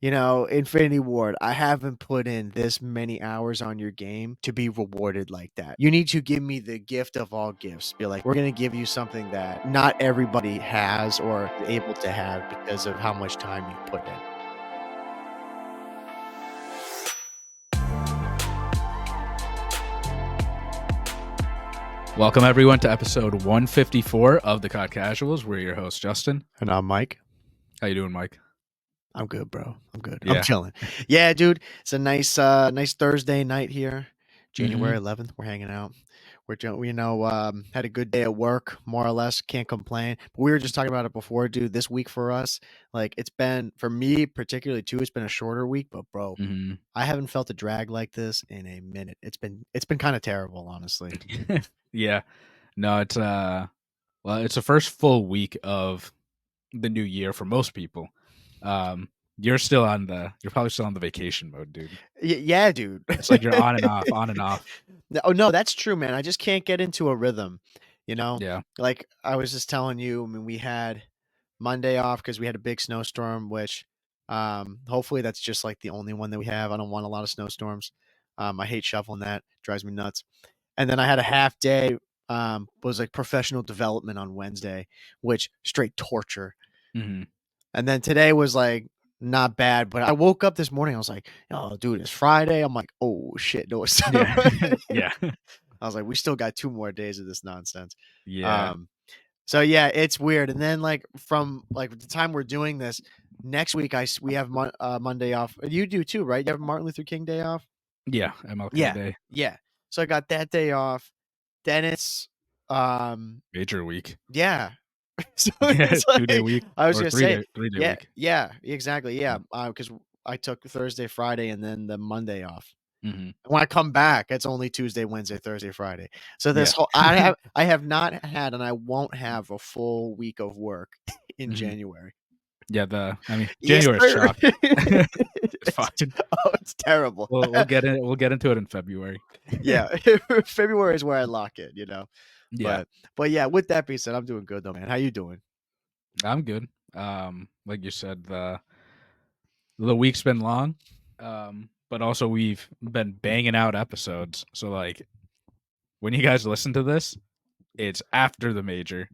Infinity Ward, I haven't put in this many hours on your game to be rewarded like that. You need to give me the gift of all gifts. Be like, we're going to give you something that not everybody has or is able to have because of how much time you put in. Welcome, everyone, to episode 154 of the COD Casuals. We're your host, Justin. And I'm Mike. How you doing, Mike? I'm good, bro. I'm good. Yeah. I'm chilling. Yeah, dude. It's a nice Thursday night here. January 11th. We're hanging out. Had a good day at work, more or less. Can't complain. But we were just talking about it before, dude. This week for us, like it's been for me particularly too. It's been a shorter week, but bro, I haven't felt a drag like this in a minute. It's been kind of terrible, honestly. Yeah. No, it's the first full week of the new year for most people. You're probably still on the vacation mode, dude. Yeah, dude. It's like you're on and off, on and off. Oh no, that's true, man. I just can't get into a rhythm, Yeah. Like I was just telling you, I mean, we had Monday off because we had a big snowstorm, which hopefully that's just like the only one that we have. I don't want a lot of snowstorms. I hate shoveling that. Drives me nuts. And then I had a half day, was like professional development on Wednesday, which straight torture. Mm-hmm. And then today was like not bad, but I woke up this morning. I was like, oh, dude, it's Friday. I'm like, oh, shit. No, it's Yeah. I was like, we still got 2 more days of this nonsense. Yeah. So, yeah, it's weird. And then like from like the time we're doing this, next week we have Monday off. You do too, right? You have Martin Luther King Day off? Yeah. MLK Day. Yeah. So I got that day off. Then it's Major week. Yeah. So it's like, 2-day week. I was or gonna 3-day, say 3-day week. Yeah, exactly. Yeah. Because I took Thursday, Friday, and then the Monday off. Mm-hmm. When I come back, it's only Tuesday, Wednesday, Thursday, Friday. So this whole I have not had and I won't have a full week of work in January. Yeah, January is shocking. It's fine. Oh, it's terrible. We'll get into it in February. Yeah, February is where I lock it. Yeah. But yeah. With that being said, I'm doing good though, man. How you doing? I'm good. Like you said, the week's been long, but also we've been banging out episodes. So like, when you guys listen to this, it's after major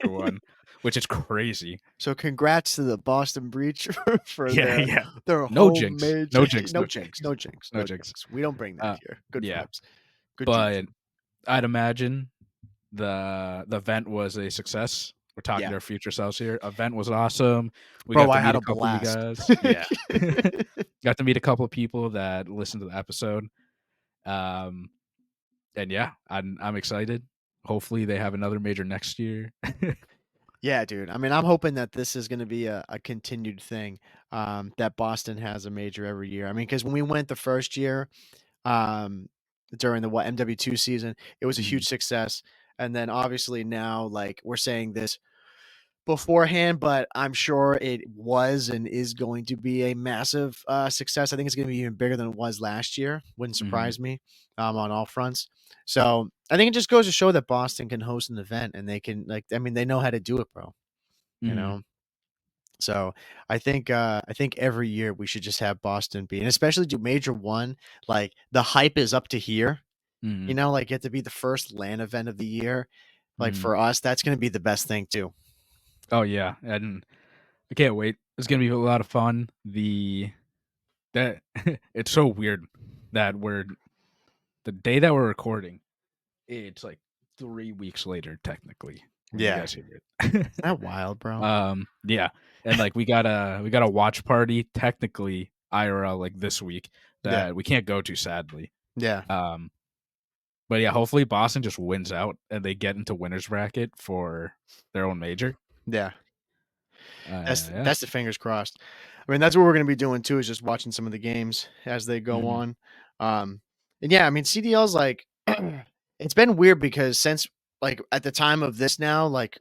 one, which is crazy. So congrats to the Boston Breach for their no whole jinx. major. No jinx. No jinx. We don't bring that here. Good flips. Good but jinx. I'd imagine the event was a success. We're talking to our future selves here. Event was awesome. I had a blast. Of you guys. Yeah. Got to meet a couple of people that listened to the episode. And yeah, I'm excited. Hopefully they have another major next year. Yeah, dude. I mean, I'm hoping that this is going to be a continued thing, that Boston has a major every year. I mean, because when we went the first year, during the MW2 season, it was a huge success. And then obviously now, like we're saying this beforehand, but I'm sure it was and is going to be a massive success. I think it's going to be even bigger than it was last year. Wouldn't surprise me on all fronts. So I think it just goes to show that Boston can host an event and they can they know how to do it, bro. So I think every year we should just have Boston be, and especially do major one. Like the hype is up to here. Like get to be the first LAN event of the year. Like for us, that's going to be the best thing too. Oh yeah, and I can't wait. It's gonna be a lot of fun. It's so weird that the day that we're recording, it's like 3 weeks later technically. Yeah, you guys hear it. Isn't that wild, bro? Yeah, and like we got a watch party technically IRL like this week that we can't go to, sadly. Yeah. But yeah, hopefully Boston just wins out and they get into winner's bracket for their own major. Yeah. That's the fingers crossed. I mean, that's what we're going to be doing too, is just watching some of the games as they go on. And yeah, I mean, CDL's like, it's been weird because since like at the time of this now, like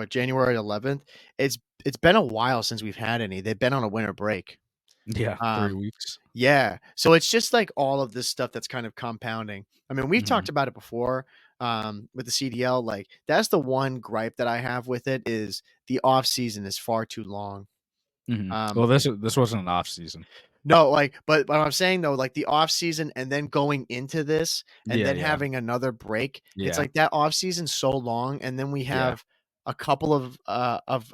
January 11th, it's been a while since we've had any. They've been on a winter break. Yeah, 3 weeks. Yeah. So it's just like all of this stuff that's kind of compounding. I mean, we've talked about it before with the CDL. Like that's the one gripe that I have with it is the off season is far too long. Well, this wasn't an off season. No, like, but what I'm saying though, like the off season and then going into this and Yeah, then yeah, having another break, it's yeah, like that off season's so long, and then we yeah. have a couple of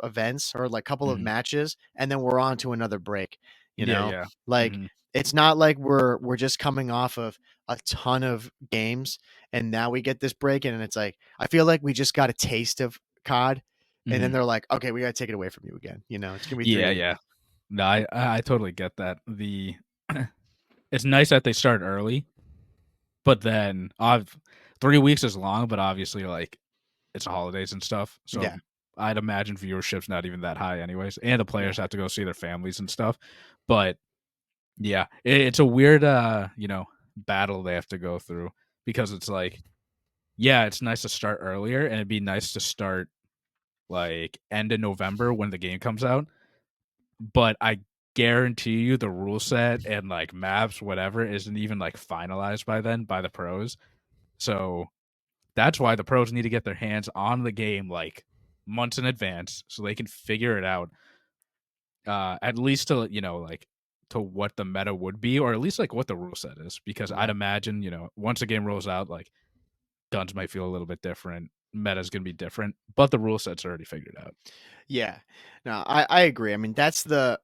events or like couple of Mhm. matches, and then we're on to another break. You Yeah, know, yeah. like Mhm. it's not like we're just coming off of a ton of games, and now we get this break, and it's like I feel like we just got a taste of COD, and then Mhm. they're like, okay, we got to take it away from you again. You know, it's gonna be Yeah, 3 weeks. yeah. No, I totally get that. It's nice that they start early, but then 3 weeks is long, but obviously like it's holidays and stuff. So Yeah, I'd imagine viewership's not even that high anyways. And the yeah, players have to go see their families and stuff. But yeah, it's a weird battle they have to go through because it's like, yeah, it's nice to start earlier and it'd be nice to start like end of November when the game comes out. But I guarantee you the rule set and like maps, whatever, isn't even like finalized by then by the pros. So that's why the pros need to get their hands on the game like months in advance so they can figure it out. At least to like to what the meta would be, or at least like what the rule set is. Because I'd right. imagine, once the game rolls out, like guns might feel a little bit different, meta's gonna be different, but the rule set's already figured out. Yeah. No, I agree. I mean, that's the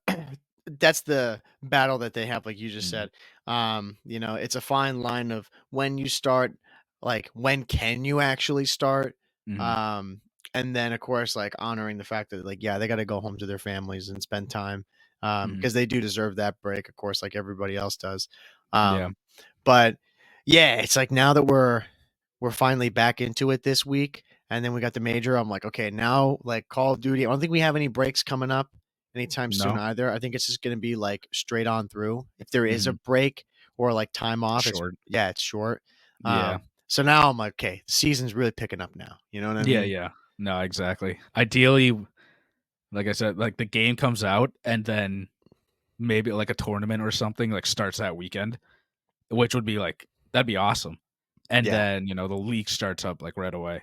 that's the battle that they have, like you just Mm-hmm. said. You know, it's a fine line of when you start, like when can you actually start? Mm-hmm. Um, and then of course, like honoring the fact that like, yeah, they gotta go home to their families and spend time. Mm-hmm. Because they do deserve that break, of course, like everybody else does. Yeah. But yeah, it's like now that we're finally back into it this week, and then we got the major. I'm like, okay, now like Call of Duty. I don't think we have any breaks coming up anytime soon No. either. I think it's just going to be like straight on through. If there is a Mm-hmm. break or like time off, it's Short. yeah, it's short. Yeah. So now I'm like, okay, the season's really picking up now. You know what I Yeah. mean? Yeah. No, exactly. Ideally, like I said, like the game comes out and then maybe like a tournament or something like starts that weekend, which would be like that'd be awesome. And Yeah, then, the league starts up like right away.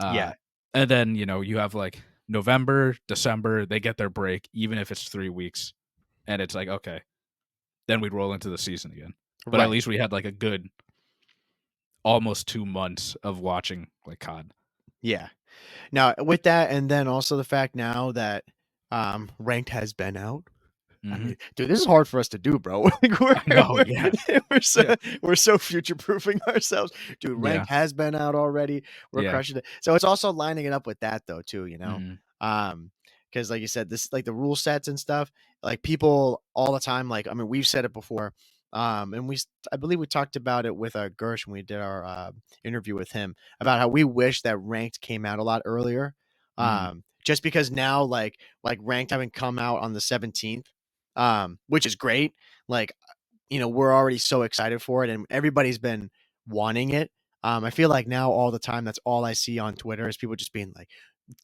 yeah, Uh and then, you have like November, December, they get their break, even if it's 3 weeks. And it's like, okay, then we'd roll into the season again. But at right. least we had like a good almost 2 months of watching like COD. Yeah. Now with that, and then also the fact now that ranked has been out. I Hmm. mean, dude, this is hard for us to do, bro. Like I know, yeah. we're so Yeah. we're so future proofing ourselves. Dude, Yeah. ranked has been out already. We're Yeah. crushing it. So it's also lining it up with that though, too, you know. Hmm. Because like you said, this like the rule sets and stuff, like people all the time, like I mean, we've said it before. And I believe we talked about it with Gersh when we did our interview with him about how we wish that ranked came out a lot earlier. Hmm. Just because now like ranked having come out on the 17th, which is great. Like, you know, we're already so excited for it, and everybody's been wanting it. I feel like now all the time, that's all I see on Twitter is people just being like,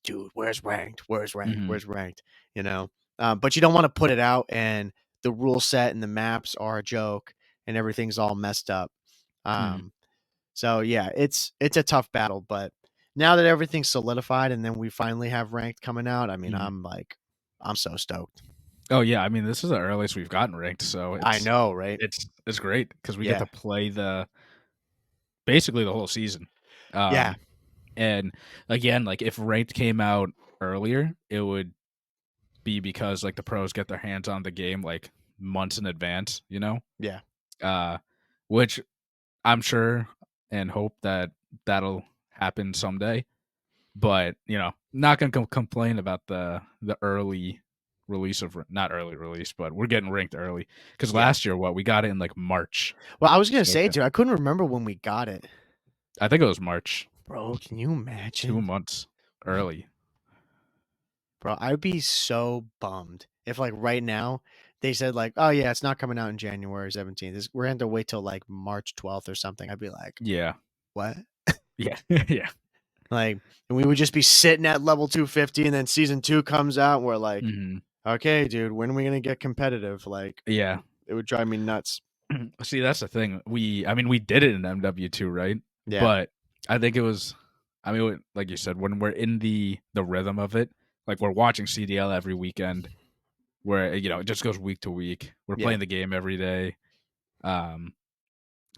"Dude, where's ranked? Where's ranked? Hmm. Where's ranked?" You know, but you don't want to put it out, and the rule set and the maps are a joke, and everything's all messed up. Hmm. Um, so yeah, it's a tough battle, but now that everything's solidified, and then we finally have ranked coming out, I mean, Hmm. I'm so stoked. Oh yeah, I mean this is the earliest we've gotten ranked, so I it's know, right? it's great because we get Yeah. to play the basically the whole season. Yeah. Um, and again, like if ranked came out earlier, it would be because like the pros get their hands on the game like months in advance, Yeah. uh, which I'm sure and hope that that'll happen someday. But not gonna complain about the early release of not early release, but we're getting ranked early because Yeah. last year what we got it in like March. Well, I was gonna So say, dude, I couldn't remember when we got it. I think it was March, Bro, can you 2 imagine? months Man, early. bro, I'd be so bummed if like right now they said like, "Oh yeah, it's not coming out in January 17th. We're gonna have to wait till like March 12th or something." I'd be like, Yeah, "What?" yeah, yeah. Like, and we would just be sitting at level 250, and then season 2 comes out and we're like, Hmm. "Okay, dude, when are we gonna get competitive?" Like, Yeah. it would drive me nuts. See, that's the thing. I mean, we did it in MW2, right? Yeah. But I think it was, I mean, like you said, when we're in the rhythm of it, like we're watching CDL every weekend. where it just goes week to week. We're Yeah. playing the game every day. Um,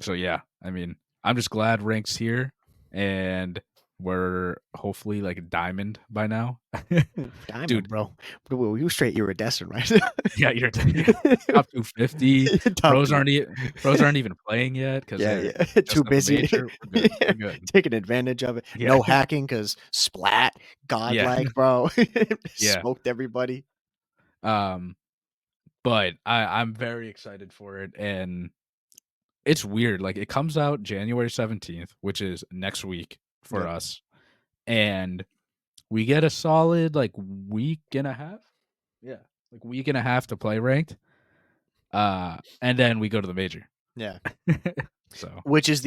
so yeah, I mean, I'm just glad rank's here, and we're hopefully like a diamond by now, dude. Diamond, bro. Bro, you straight iridescent, right? Yeah, you're top 250. Top Pros 2. aren't pros aren't even playing yet because Yeah, they're yeah. Too just at the busy. major. We're good. We're good. Taking advantage of it. Yeah, No hacking because splat, yeah, godlike, bro. yeah. Smoked everybody. Um, but I'm very excited for it, and it's weird. Like it comes out January 17th, which is next week for Yep. us, and we get a solid like week and a half. Yeah, like week and a half to play ranked. And then we go to the major. Yeah. So Which is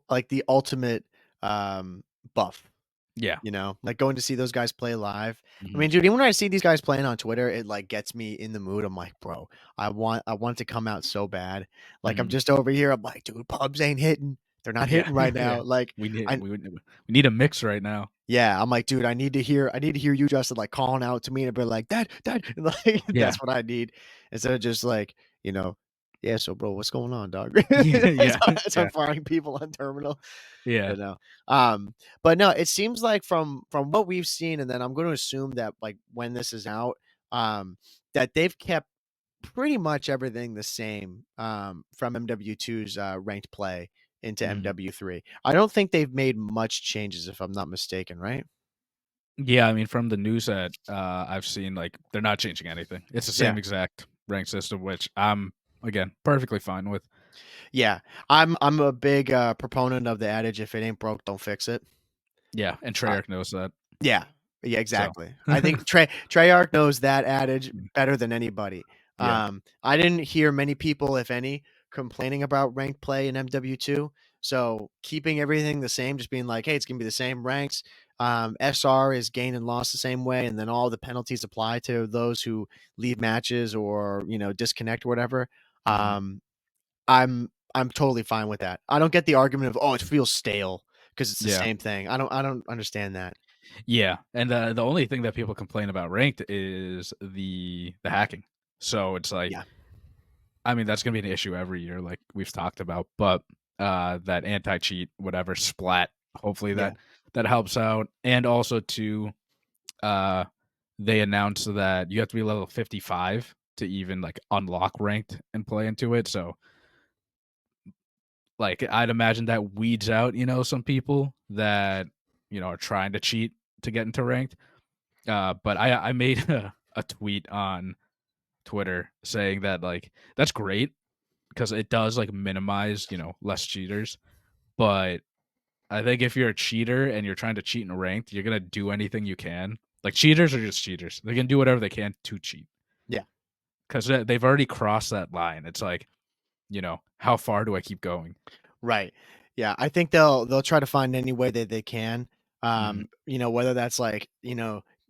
like the ultimate buff. yeah. Like going to see those guys play live. I Mhm. mean, dude, even when I see these guys playing on Twitter, it like gets me in the mood. I'm like, bro, I want it to come out so bad. Like I'm Mhm. just over here. I'm like, dude, pubs ain't hitting. They're not Yeah. hitting right Yeah. now. Like We need I we would we need a mix right now. yeah, I'm like, dude, I need to hear you, Justin, like calling out to me and be like, Dad, and, like Yeah. that's what I need instead of just like, you know, yeah. So, bro, what's going on, dog? Yeah, as, yeah, as I'm yeah, firing people on terminal, yeah. you know. But no, it seems like from what we've seen, and then I'm going to assume that like when this is out, that they've kept pretty much everything the same from MW2's ranked play into Mhm. MW3. I don't think they've made much changes, if I'm not mistaken, right? Yeah, I mean, from the news that, I've seen, like, they're not changing anything. It's the Yeah. same exact rank system, which I'm, again, perfectly fine with. Yeah. I'm a big proponent of the adage, if it ain't broke, don't fix it. Yeah, and Uh, Treyarch knows that, yeah. Yeah, so exactly. I think Treyarch knows that adage Mm, better than anybody. yeah, I didn't hear many people, if any, complaining about ranked play in MW2. So keeping everything the same, just being like, hey, it's gonna be the same ranks. SR is gain and loss the same way, and then all the penalties apply to those who leave matches or disconnect or whatever. mhm, Um, I'm totally fine with that. I don't get the argument of, "Oh, it feels stale because it's the yeah, same thing." I don't understand that. yeah, and, the only thing that people complain about ranked is the hacking. So it's like, Yeah, I mean, that's gonna be an issue every year, like we've talked about, but, that anti-cheat, whatever, splat, hopefully yeah, that helps out, and also too, uh, they announced that you have to be level 55 to even, like, unlock ranked and play into it, so, like, I'd imagine that weeds out, some people that, are trying to cheat to get into ranked, but I made a tweet on Twitter saying that, like, that's great because it does, like, minimize, less cheaters, but I think if you're a cheater and you're trying to cheat in ranked, you're gonna do anything you can. Like, cheaters are just cheaters. They can do whatever they can to cheat. yeah. 'Cause they've already crossed that line. It's like, how far do I keep going? Right. Yeah, I think they'll try to find any way that they can. Mhm, Whether that's like,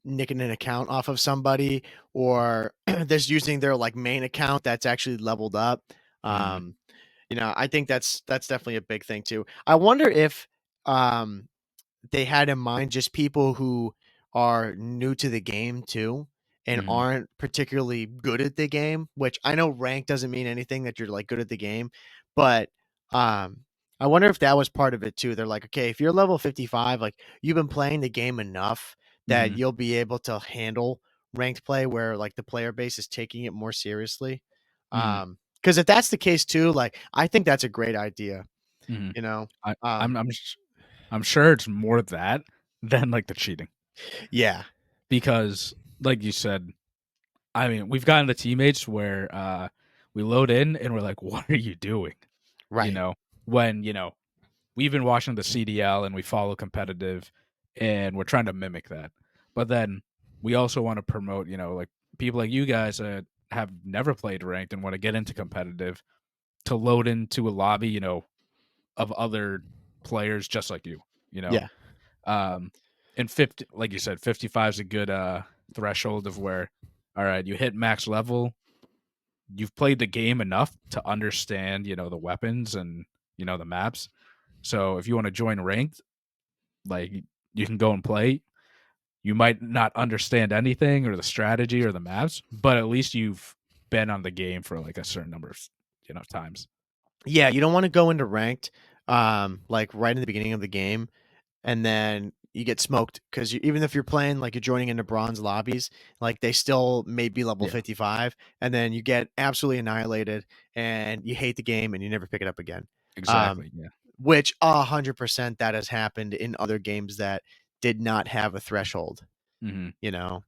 nicking an account off of somebody or just using their like main account that's actually leveled up. mhm, Um, I think that's definitely a big thing too. I wonder if um they had in mind just people who are new to the game too and mhm, aren't particularly good at the game, which I know rank doesn't mean anything that you're like good at the game, but um I wonder if that was part of it too. They're like, okay, if you're level 55, like you've been playing the game enough that mhm, you'll be able to handle ranked play where like the player base is taking it more seriously. mhm, Because if that's the case too, like I think that's a great idea, mhm. you know. I Um I'm sure it's more that than, like, the cheating yeah, because, like you said, I mean, we've gotten the teammates where, we load in and we're like, "What are you doing?" You right. know? When, we've been watching the CDL and we follow competitive and we're trying to mimic that. But then we also want to promote, like people like you guys that have never played ranked and want to get into competitive to load into a lobby, of other players just like you, you know. Yeah. Um and 50 like you said, 55 is a good threshold of where all right, you hit max level, you've played the game enough to understand, the weapons and the maps. So if you want to join ranked, like you can go and play. You might not understand anything or the strategy or the maps, but at least you've been on the game for like a certain number of times. Yeah, you don't wanna go into ranked, like, right in the beginning of the game, and then you get smoked because even if you're playing, like, you're joining into bronze lobbies, like, they still may be level Yeah, 55, and then you get absolutely annihilated, and you hate the game, and you never pick it up again. Um, exactly. Yeah. which 100% that has happened in other games that did not have a threshold, Hmm. you know?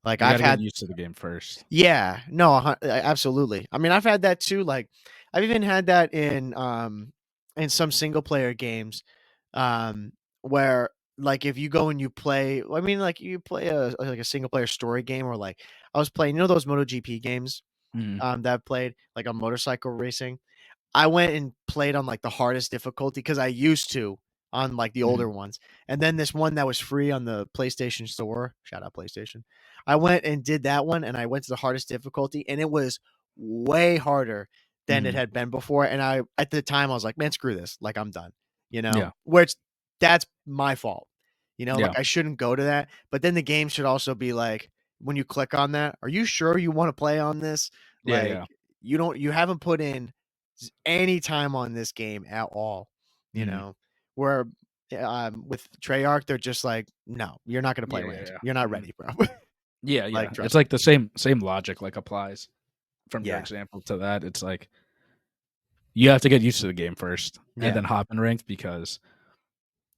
Like, You got I've to get had used to the game first. yeah, no, absolutely. I mean, I've had that too, like, I've even had that in some single player games, where, like, if you go and you play I mean, like, you play like, a single player story game or, like, I was playing those MotoGP games, Hmm. that I've played, like, on motorcycle racing? I went and played on, like, the hardest difficulty because I used to on, like, the older Hmm. ones, and then this one that was free on the PlayStation Store, shout out PlayStation. I went and did that one, and I went to the hardest difficulty, and it was way harder than it Hmm. had been before, and I at the time, I was like, "Man, screw this, like, I'm done," you know? Yeah. Which that's my fault, Yeah. like, I shouldn't go to that, but then the game should also be like, when you click on that, "Are you sure you wanna play on this?" Yeah. Like, Yeah. you haven't put in any time on this game at all, you Hmm. know? Where, with Treyarch, they're just like, "No, you're not gonna play Yeah. Yeah. ranked. Yeah. You're not Hmm. ready, bro." Yeah. Like, Yeah. It's trust me. like the same logic like applies from your Yeah, example to that. It's like you have to get used to the game first and yeah, then hop in ranked because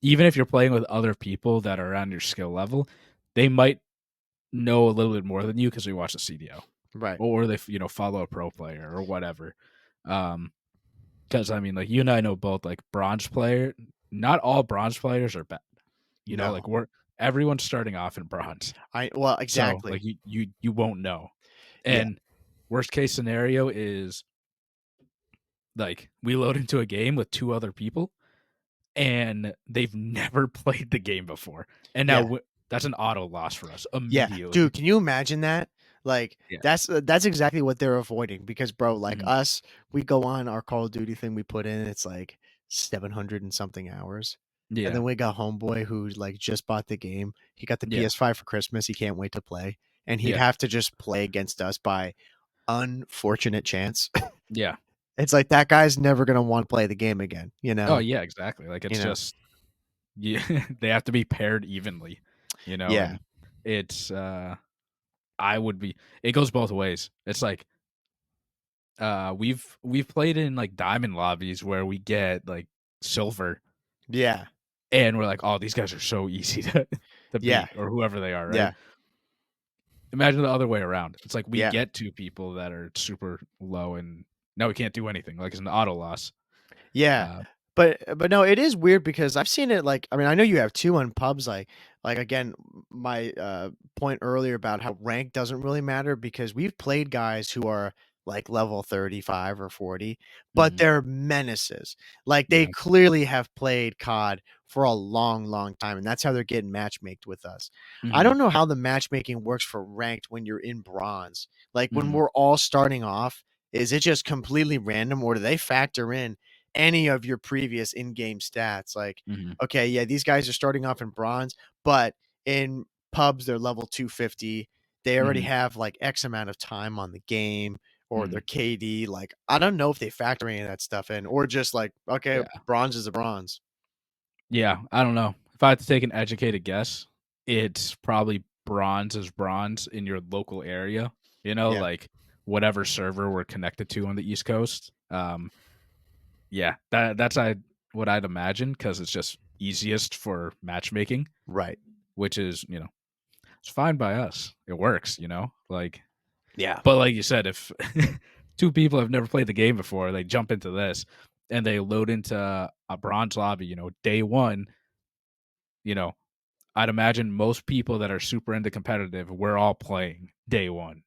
even if you're playing with other people that are on your skill level, they might know a little bit more than you because they watch the CDO right. or they follow a pro player or whatever. Because I mean, like you and I know both, like bronze player. Not all bronze players are bad. Like No. everyone's starting off in bronze, Well, so like exactly. you won't know. Yeah, And worst case scenario is like we load into a game with two other people and they've never played the game before, and now yeah. that's an auto loss for us Yeah, immediately. dude, can you imagine that? Like, Yeah. that's exactly what they're avoiding because, bro, like Mhm. us, we go on our Call of Duty thing we put in, it's like 700 and something hours. And Yeah. then we got homeboy who like just bought the game. He got the Yeah. PS5 for Christmas. He can't wait to play. And he'd Yeah. have to just play against us by unfortunate chance. Yeah. It's like that guy's never gonna want to play the game again, you Oh, know? yeah, exactly. Like, You it's know? just yeah, they have to be paired evenly, Yeah. and it's, I would be it goes both ways. It's like, we've played in, like, diamond lobbies where we get, like, silver, Yeah. and we're like, "Oh, these guys are so easy to Yeah. beat," or whoever they are, right? Yeah. Imagine the other way around. It's like we Yeah. get 2 people that are super low and now we can't do anything, like, it's an auto loss. Yeah, Uh but no, it is weird because I've seen it, like I mean, I know you have 2 on pubs, like, again, my, point earlier about how rank doesn't really matter because we've played guys who are, like, level 35 or 40, but Mhm. they're menaces. Like, they Yeah. clearly have played COD for a long, long time, and that's how they're getting matchmaked with us. I Mhm. don't know how the matchmaking works for ranked when you're in bronze. Like, when Mhm. we're all starting off, is it just completely random, or do they factor in any of your previous in-game stats. Like, Mhm. okay, yeah, these guys are starting off in bronze, but in pubs they're level 250. They already Mhm. have like X amount of time on the game or their Mhm. KD. Like, I don't know if they factor any of that stuff in or just like, okay, Yeah. bronze is a bronze. Yeah, I don't know. If I had to take an educated guess, it's probably bronze is bronze in your local area, Yeah, like whatever server we're connected to on the East Coast. Yeah, that's what I'd imagine because it's just easiest for matchmaking, right. which is, it's fine by us. It works, like, Yeah. but like you said, if two people have never played the game before, they jump into this and they load into a bronze lobby, day one, you know, I'd imagine most people that are super into competitive, we're all playing day one.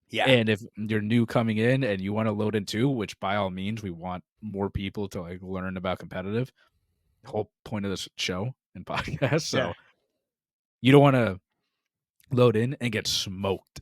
Yeah. And if you're new coming in and you want to load in too, which by all means, we want more people to like learn about competitive, the whole point of this show and podcast. Yeah. So you don't want to load in and get smoked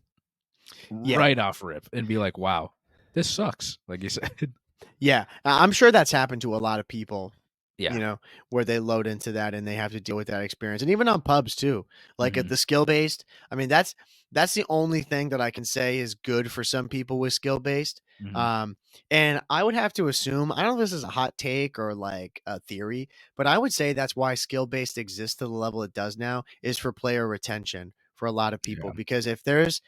Yeah. right off rip and be like, wow, this sucks. Like you said. Yeah. I'm sure that's happened to a lot of people. Yeah. where they load into that and they have to deal with that experience. And even on pubs too, like at Mhm. the skill based, I mean, that's the only thing that I can say is good for some people with skill based. Mhm. Um, and I would have to assume, I don't know if this is a hot take or like a theory, but I would say that's why skill based exists to the level it does now is for player retention for a lot of people. Yeah. Because if there's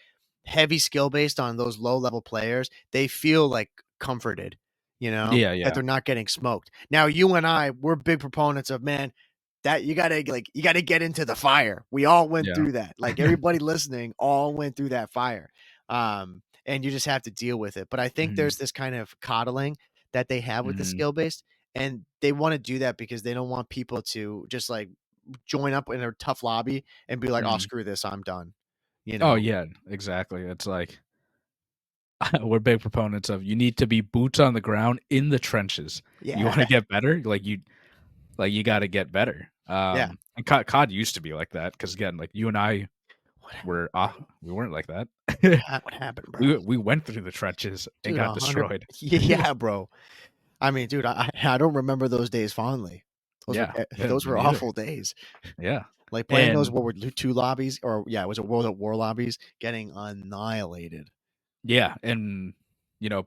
heavy skill based on those low level players, they feel like comforted, Yeah, that yeah. they're not getting smoked. Now, you and I, we're big proponents of, man, that you gotta get into the fire. We all went Yeah. through that. Like everybody listening all went through that fire. And you just have to deal with it. But I think Mhm. there's this kind of coddling that they have with the Mhm. skill based, and they want to do that because they don't want people to just like join up in a tough lobby and be like, "Oh, Mhm. screw this, I'm done." You Oh, know? yeah, exactly. It's like we're big proponents of you need to be boots on the ground in the trenches. You Yeah. wanna get better? Like, you gotta get better. Yeah. And COD used to be like that because again, like, you and I What were happened, bro? we weren't like that. What happened, bro? We went through the trenches and Dude, got 100. destroyed. Yeah, bro. I mean, dude, I don't remember those days fondly. Yeah. Yeah, Those me were neither. awful days. Yeah. Like, playing those And World War II lobbies, or yeah, was it World at War lobbies, getting annihilated. yeah, and, you know,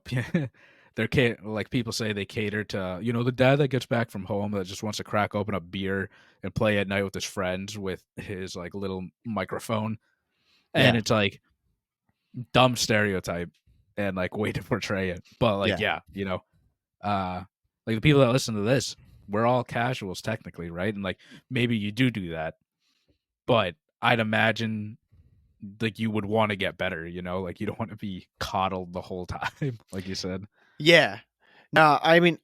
they're like, people say they cater to, the dad that gets back from home that just wants to crack open a beer and play at night with his friends with his, like, little microphone, and Yeah, it's, like, dumb stereotype and, like, way to portray it, but, like, yeah. yeah, uh, like, the people that listen to this, we're all casuals technically, right? And, like, maybe you do that, but I'd imagine, like, you would wanna get better, like, you don't wanna be coddled the whole time, like you said. Yeah. No, I mean,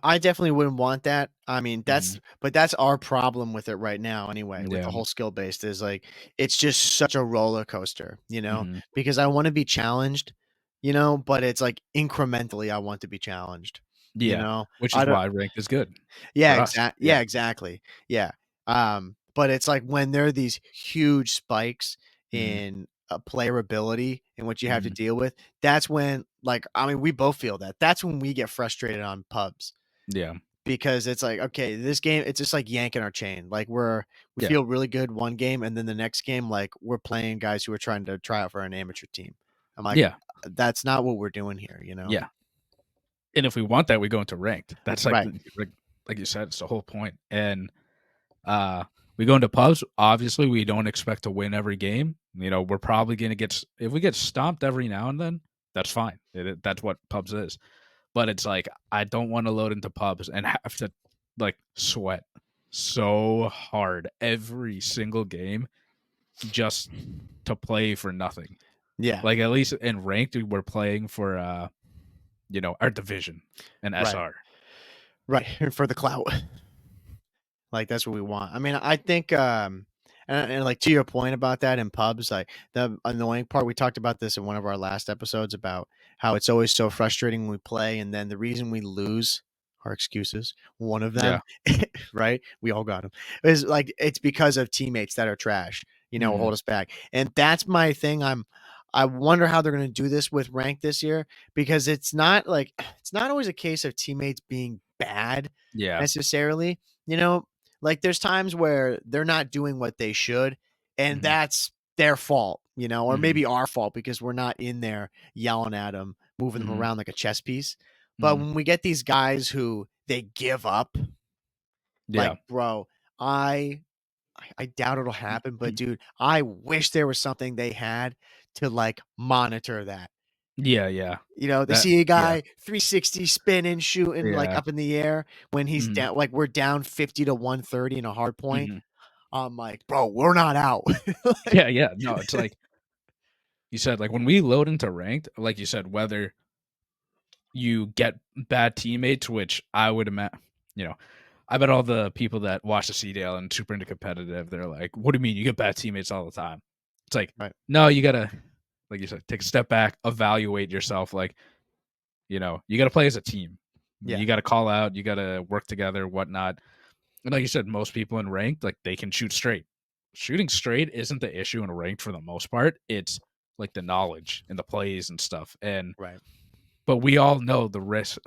I definitely wouldn't want that. I mean, Mhm. that's our problem with it right now anyway, with the Yeah. whole skill based is like it's just such a roller coaster, Mhm. because I want to be challenged, but it's like incrementally I want to be challenged, you Yeah, know. which I is don't why ranked is good Yeah, for us. yeah, Yeah. exactly. Yeah. But it's like when there are these huge spikes Mhm. in player ability and what you have to Mhm. deal with, that's when, like, I mean, we both feel that. That's when we get frustrated on pubs Yeah. because it's like, okay, this game, it's just like yanking our chain. Like we Yeah. feel really good one game, and then the next game, like we're playing guys who are trying to try out for an amateur team. I'm like, Yeah. that's not what we're doing here. Yeah. And if we want that, we go into ranked. That's like Right. the like you said, it's the whole point. And, uh, we go into pubs, obviously, we don't expect to win every game. We're probably gonna get if we get stomped every now and then, that's fine. That's what pubs is. But it's like, I don't wanna load into pubs and have to, like, sweat so hard every single game just to play for nothing. Yeah. Like, at least in ranked, we're playing for, our division and Right. SR. Right. For the clout. Like, that's what we want. I mean, I think, and, like, to your point about that in pubs, like, the annoying part, we talked about this in one of our last episodes about how it's always so frustrating when we play, and then the reason we lose, our excuses, one of Yeah. them, right? We all got them. Is like, it's because of teammates that are trash, Mhm. hold us back. And that's my thing. I wonder how they're gonna do this with rank this year because it's not like it's not always a case of teammates being bad Yeah. necessarily, you know? Like, there's times where they're not doing what they should, and Mhm. that's their fault, or Mhm. maybe our fault because we're not in there yelling at them, moving them Mhm. around like a chess piece. But Mhm. when we get these guys who they give up, like, Yeah. bro, I I doubt it'll happen, but dude, I wish there was something they had to like monitor that. Yeah, yeah. They That see a yeah. guy 360 spinning, shooting like Yeah. up in the air when he's Mhm. down, like we're down 50 to 130 in a hard point. Mhm. I'm like, "Bro, we're not out." Like, Yeah, yeah. No, it's like you said, like, when we load into ranked, like you said, whether you get bad teammates, which I would imagine, you know, I bet all the people that watch the CDL and super into competitive, they're like, "What do you mean you get bad teammates all the time?" It's like, right, no, you gotta, like you said, take a step back, evaluate yourself. Like, you gotta play as a team. yeah, You gotta call out. You gotta work together, whatnot. And like you said, most people in ranked, like they can shoot straight. Shooting straight isn't the issue in ranked for the most part. It's like the knowledge and the plays and stuff. And right, but we all know the risk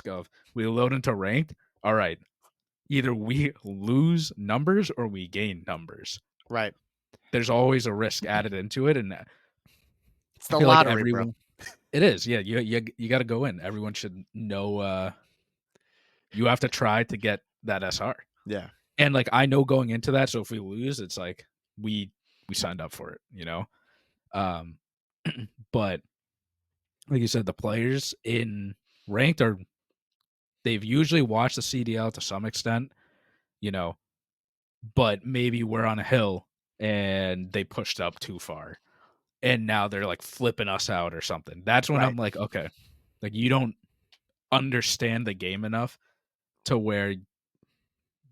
of we load into ranked. All right, either we lose numbers or we gain numbers. Right. There's always a risk added into it, and It's I the feel like lottery, bro. everyone it is, yeah, you gotta go in. Everyone should know, you have to try to get that SR. Yeah. And, like, I know going into that, so if we lose, it's like we we signed up for it, you know? Um, but like you said, the players in ranked are they've usually watched the CDL to some extent, you know, but maybe we're on a hill and they pushed up too far. And now they're like flipping us out or something. That's when Right. I'm like, okay, like you don't understand the game enough to where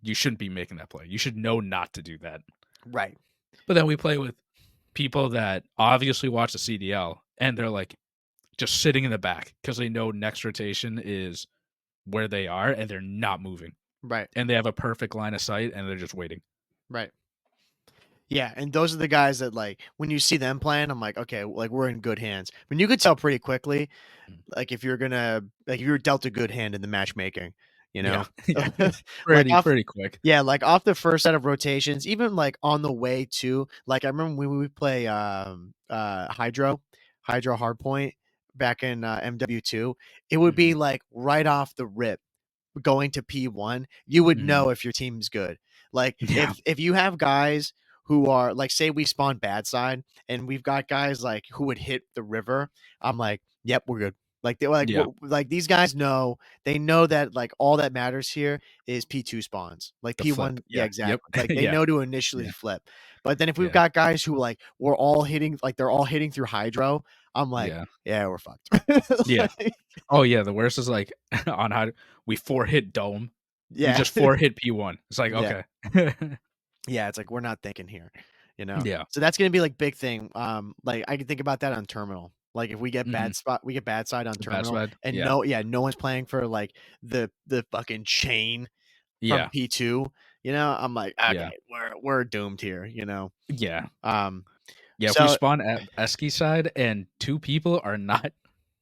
you shouldn't be making that play. You should know not to do that. Right. But then we play with people that obviously watch the CDL and they're like just sitting in the back because they know next rotation is where they are and they're not moving. Right. And they have a perfect line of sight and they're just waiting. Right. Yeah, and those are the guys that like when you see them playing, I'm like, okay, like we're in good hands. I mean, you could tell pretty quickly, Mm. like if you're gonna like if you're dealt a good hand in the matchmaking, you Yeah. know, Yeah. like Pretty off, pretty quick. yeah, like off the first set of rotations, even like on the way to, like I remember when we would play Hydro Hardpoint back in MW2, it would be Mhm. like right off the rip going to P1, you would Mhm. know if your team's good. Like Yeah. if you have guys who are like say we spawn bad side and we've got guys like who would hit the river, I'm like, yep, we're good. Like they like Yeah. like these guys know they know that like all that matters here is P2 spawns. Like The flip. P1, yeah, Yeah. Yep. exactly. Like they Yeah. know to initially Yeah. flip. But then if we've Yeah. got guys who like we're all hitting like they're all hitting through hydro, I'm like, Yeah. yeah, we're fucked. Yeah. Like, Oh, yeah, the worst is, like, on how we 4-hit dome. We yeah. just 4-hit P1. It's like, Yeah. okay. Yeah, it's like we're not thinking here, you know? Yeah. So that's gonna be like big thing. Like I can think about that on terminal. Like if we get Mhm. bad spot, we get bad side on The bad terminal, side. and Yeah. no, yeah, no one's playing for like the fucking chain from Yeah. P2. You know, I'm like, Yeah. okay, we're doomed here. You know, Yeah. um, Yeah, if we so spawn at Esky side and 2 people are not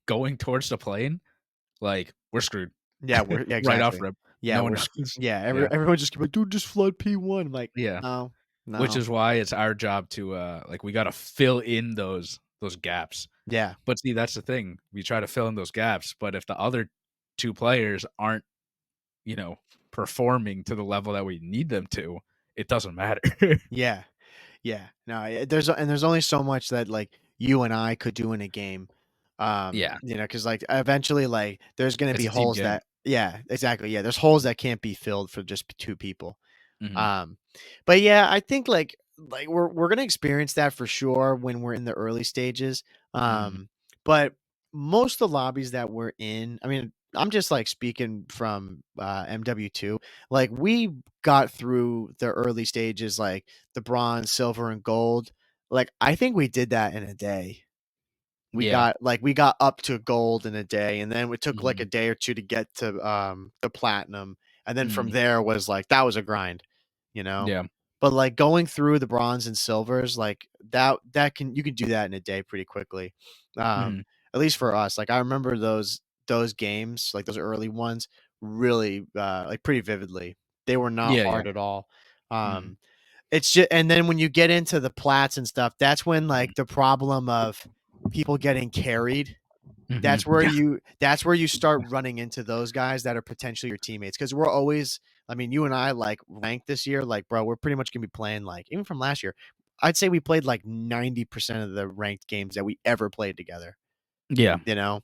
going towards the plane, like, we're screwed. yeah, we're yeah, Right off exactly. rip. Yeah, No one we're knows. yeah. Yeah. Everyone just keep like, dude, just flood P1. I'm like, Yeah. no, Which no, is why it's our job to, like, we gotta fill in those gaps. yeah, But see, that's the thing. We try to fill in those gaps, but if the other 2 players aren't, you know, performing to the level that we need them to, it doesn't matter. yeah. Yeah, no, there's only so much that like you and I could do in a game, Yeah. you know, because like eventually like there's gonna It's be a team holes game. that yeah, exactly, yeah, there's holes that can't be filled for just two people. Mhm. Um, but yeah, I think like we're gonna experience that for sure when we're in the early stages. Mhm. But most of the lobbies that we're in, I mean, I'm just like speaking from MW2. Like we got through the early stages, like the bronze, silver, and gold. Like I think we did that in a day. Yeah. We got up to gold in a day, and then it took like a Mhm. day or two to get to the platinum, and then from Mhm. there was like that was a grind, you know. Yeah. But like going through the bronze and silvers, like that can you can do that in a day pretty quickly. Mhm. At least for us. Like I remember those games, like those early ones, really like pretty vividly. They were not Yeah, yeah. hard at all. Mhm. It's just and then when you get into the plats and stuff, that's when Mhm. like the problem of people getting carried, Mhm. Yeah. that's where you start running into those guys that are potentially your teammates. Because we're always I mean, you and I like ranked this year, like, bro, we're pretty much gonna be playing like even from last year, I'd say we played like 90% of the ranked games that we ever played together, Yeah. you know?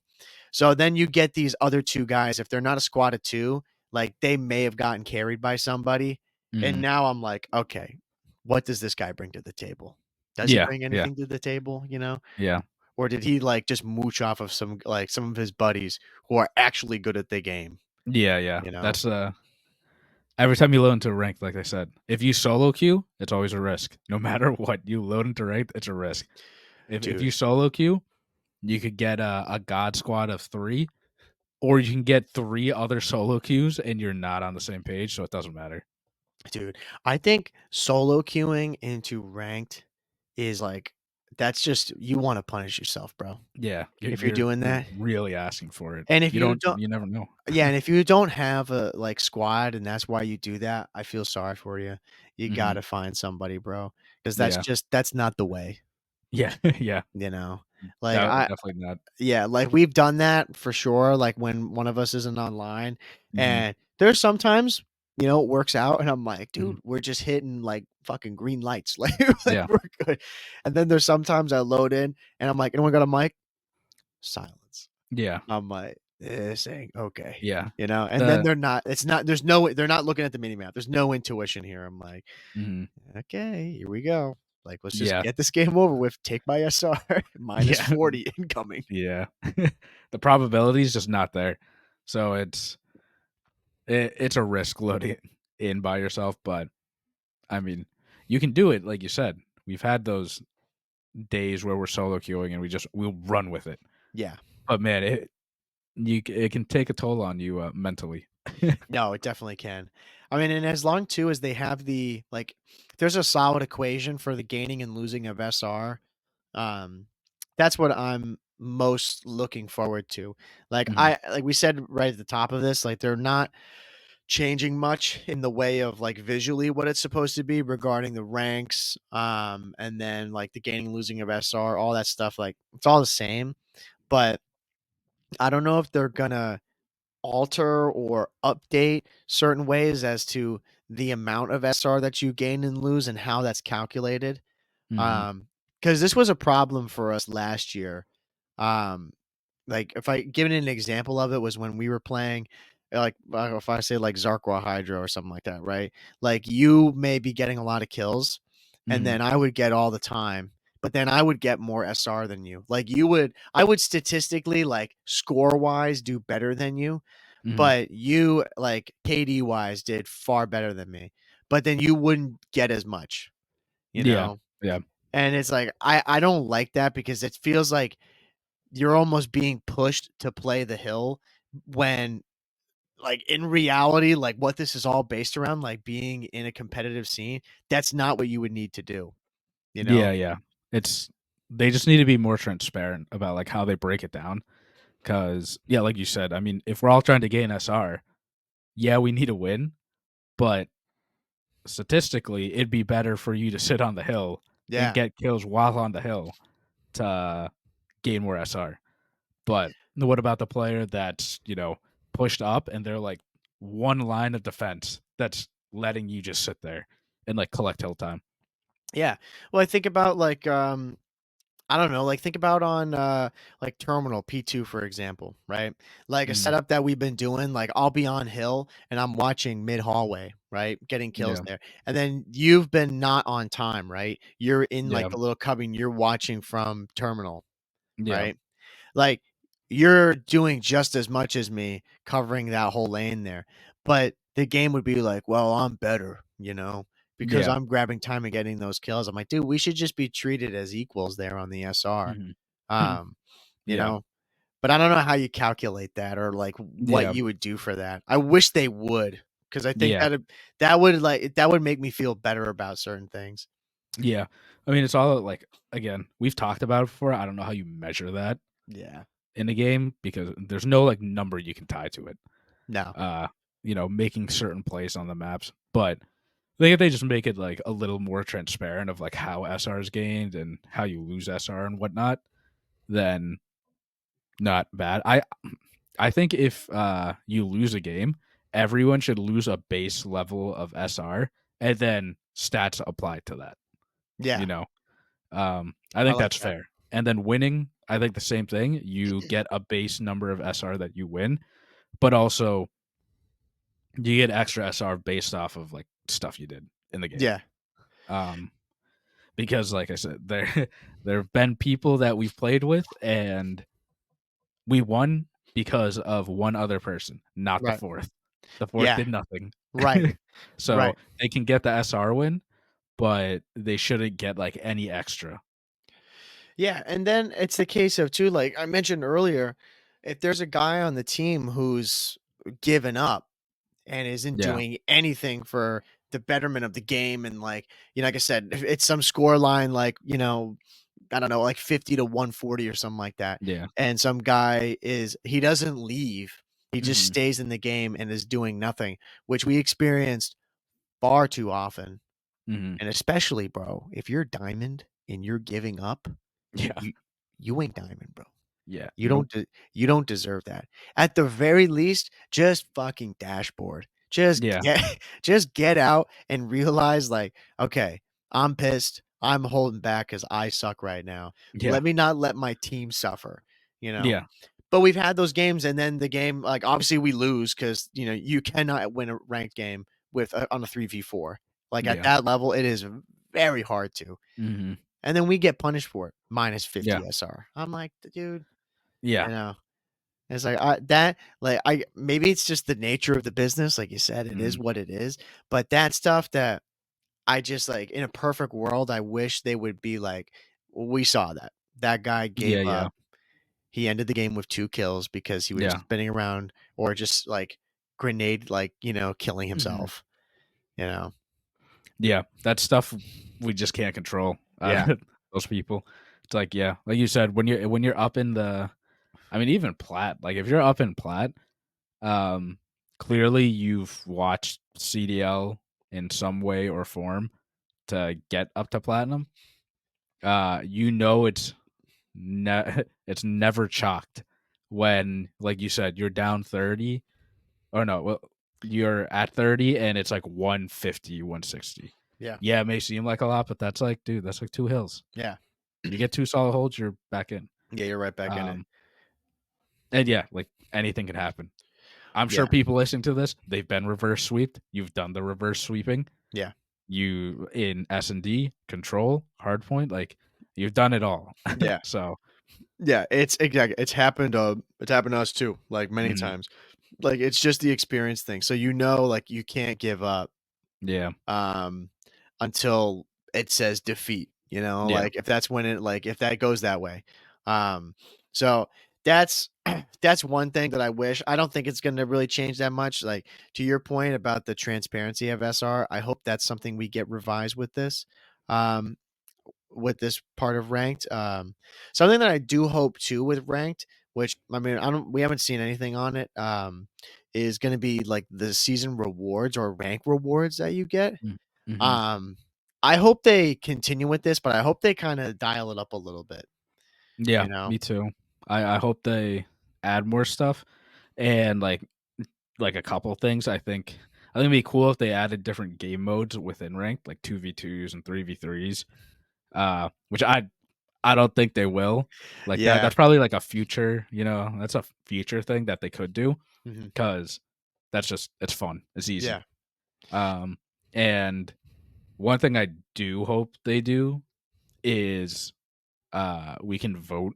So then you get these other 2 guys, if they're not a squad of 2, like, they may have gotten carried by somebody, and Mhm. now I'm like, "Okay, what does this guy bring to the table? Does he Yeah. bring Yeah. anything to the table?" You know? Yeah. Or did he, like, just mooch off of some of his buddies who are actually good at the game, Yeah, yeah. you know? That's, every time you load into ranked, like I said, if you solo queue, it's always a risk. No matter what, you load into ranked, it's a risk. If Dude, you solo queue, you could get a god squad of 3, or you can get 3 other solo queues and you're not on the same page, so it doesn't matter. dude, I think solo queuing into ranked is, like that's just you wanna punish yourself, bro, Yeah, you're if you're you're doing you're that. really asking for it. And if You you don't don't you never know. Yeah, and if you don't have a, like, squad and that's why you do that, I feel sorry for you. You Mhm. gotta find somebody, bro, because Yeah. that's not the way, Yeah, yeah. you know? Like, I Definitely not. Yeah, like, we've done that for sure, like, when one of us isn't online, Mhm, and there's sometimes, it works out, and I'm like, mhm. "Dude, we're just hitting, like, fucking green lights, like, Yeah, we're good." And then there's sometimes I load in, and I'm like, "Anyone got a mic?" Silence. yeah, I'm like, "This ain't okay," yeah. and then The they're not it's not there's no they're not looking at the mini map, there's no intuition here, I'm like, Mhm. "Okay, here we go. Like, let's just Yeah, get this game over with, take my SR, yeah, -40 incoming." yeah. The probability is just not there. So it's a risk loading in by yourself, but, I mean, you can do it, like you said. We've had those days where we're solo queuing and we'll run with it. Yeah. But, man, it can take a toll on you, mentally. No, it definitely can. I mean, and as long too as they have there's a solid equation for the gaining and losing of SR. Um, that's what I'm most looking forward to. Mhm, Like we said right at the top of this, like they're not changing much in the way of like visually what it's supposed to be regarding the ranks, and then like the gaining and losing of SR, all that stuff. Like it's all the same, but I don't know if they're gonna alter or update certain ways as to the amount of SR that you gain and lose and how that's calculated. mhm, Because this was a problem for us last year. Um, like if I given an example of it was when we were playing, like if I say like Zarqwa Hydra or something like that, right? Like you may be getting a lot of kills, and mhm, then I would get all the time, but then I would get more SR than you. I would statistically like score wise do better than you, mhm. but you like KD wise did far better than me. But then you wouldn't get as much, you Yeah, know? yeah, And it's like I don't like that because it feels like you're almost being pushed to play the hill when like in reality, like what this is all based around, like being in a competitive scene, that's not what you would need to do, you know? yeah, yeah. It's they just need to be more transparent about, like, how they break it down. Cause yeah, like you said, I mean, if we're all trying to gain SR, yeah, we need to win, but statistically, it'd be better for you to sit on the hill and Yeah. get kills while on the hill to gain more SR. But what about the player that's, pushed up and they're like one line of defense that's letting you just sit there and like collect hill time? Yeah. Well, I think about I don't know, like think about on like terminal P2 for example, right? Like a Mhm. setup that we've been doing, like I'll be on hill and I'm watching mid hallway, right? Getting kills Yeah. there. And then you've been not on time, right? You're in like Yeah. the little cubby and you're watching from terminal, Yeah. right? Like, you're doing just as much as me covering that whole lane there, but the game would be like, "Well, I'm better," because Yeah. I'm grabbing time and getting those kills. I'm like, "Dude, we should just be treated as equals there on the SR." Mhm. Um, you Yeah. know? But I don't know how you calculate that or, like, what Yeah. you would do for that. I wish they would, because I think Yeah. that would make me feel better about certain things. Yeah. I mean, it's all like, again, we've talked about it before. I don't know how you measure that Yeah. in a game because there's no like number you can tie to it. No. Uh, making certain plays on the maps. But I think if they just make it like a little more transparent of like how SR is gained and how you lose SR and whatnot, then not bad. I think if you lose a game, everyone should lose a base level of SR and then stats apply to that. You Yeah. know, I I think like that's that. fair. And then winning, I think the same thing. You get a base number of SR that you win, but also you get extra SR based off of like stuff you did in the game. Yeah. Um, because like I said, there there have been people that we've played with and we won because of one other person, not the Right. fourth. The fourth Yeah. did nothing. Right. So Right. they can get the SR win, but they shouldn't get like any extra. Yeah, and then it's the case of too, like I mentioned earlier, if there's a guy on the team who's given up and isn't Yeah. doing anything for the betterment of the game, and like like I said, if it's some score line like I don't know, like 50 to 140 or something like that. Yeah. And some guy he doesn't leave. He just Mhm. stays in the game and is doing nothing, which we experienced far too often. Mhm. And especially, bro, if you're diamond and you're giving up, Yeah. you you ain't diamond, bro. Yeah. You Nope. don't you don't deserve that. At the very least, just fucking dashboard. Just Yeah. get just get out and realize like, "Okay, I'm pissed. I'm holding back because I suck right now. Yeah. Let me not let my team suffer," you know? Yeah. But we've had those games and then the game like, obviously we lose because you cannot win a ranked game with on a 3v4. Like, at Yeah. that level, it is very hard to. Mhm. And then we get punished for it, minus Yeah. 50 SR. I'm like, "Dude," you Yeah. know? It's like, that like, I maybe it's just the nature of the business, like you said, it is Mhm. what it is, but that stuff that I just, like, in a perfect world, I wish they would be like, "We saw that. That guy gave Yeah, yeah. up. He ended the game with 2 kills because he was Yeah. spinning around or just, like, grenade, like, killing Mhm. himself," you know? Yeah. That stuff we just can't control, Yeah. those people. It's like, yeah, like you said, when you're up in the I mean, even plat, like, if you're up in plat, um, clearly you've watched CDL in some way or form to get up to platinum. It's it's never chalked when, like you said, you're down 30 or no, well, you're at 30 and it's like 150, 160. Yeah. Yeah, it may seem like a lot, but that's like, dude, that's like 2 hills. Yeah. You get 2 solid holds, you're back in. Yeah, you're right back in it. Um, and yeah, like anything could happen. I'm sure Yeah. people listening to this, they've been reverse sweeped. You've done the reverse sweeping. Yeah. You in S&D, control, hardpoint, like you've done it all. Yeah. So, Yeah, it's happened to us too, like, many mhm, times. Like, it's just the experience thing, so like, you can't give up, yeah, um, until it says defeat, yeah, like, if that's when if that goes that way. So that's that's one thing that I don't think it's gonna really change that much, like, to your point about the transparency of SR, I hope that's something we get revised um, with this part of ranked. Something that I do hope too with ranked, which I mean, we haven't seen anything on it, is going to be like the season rewards or rank rewards that you get. mm, mhm. Um, I hope they continue with this, but I hope they kind of dial it up a little bit. Yeah, You know? me too. I hope they add more stuff and like a couple things. I think it'd be cool if they added different game modes within ranked, like 2v2s and 3v3s. Which I don't think they will. Like Yeah. that's probably like a future, that's a future thing that they could do Mhm. because it's fun. It's easy. Yeah. Um and one thing I do hope they do is we can vote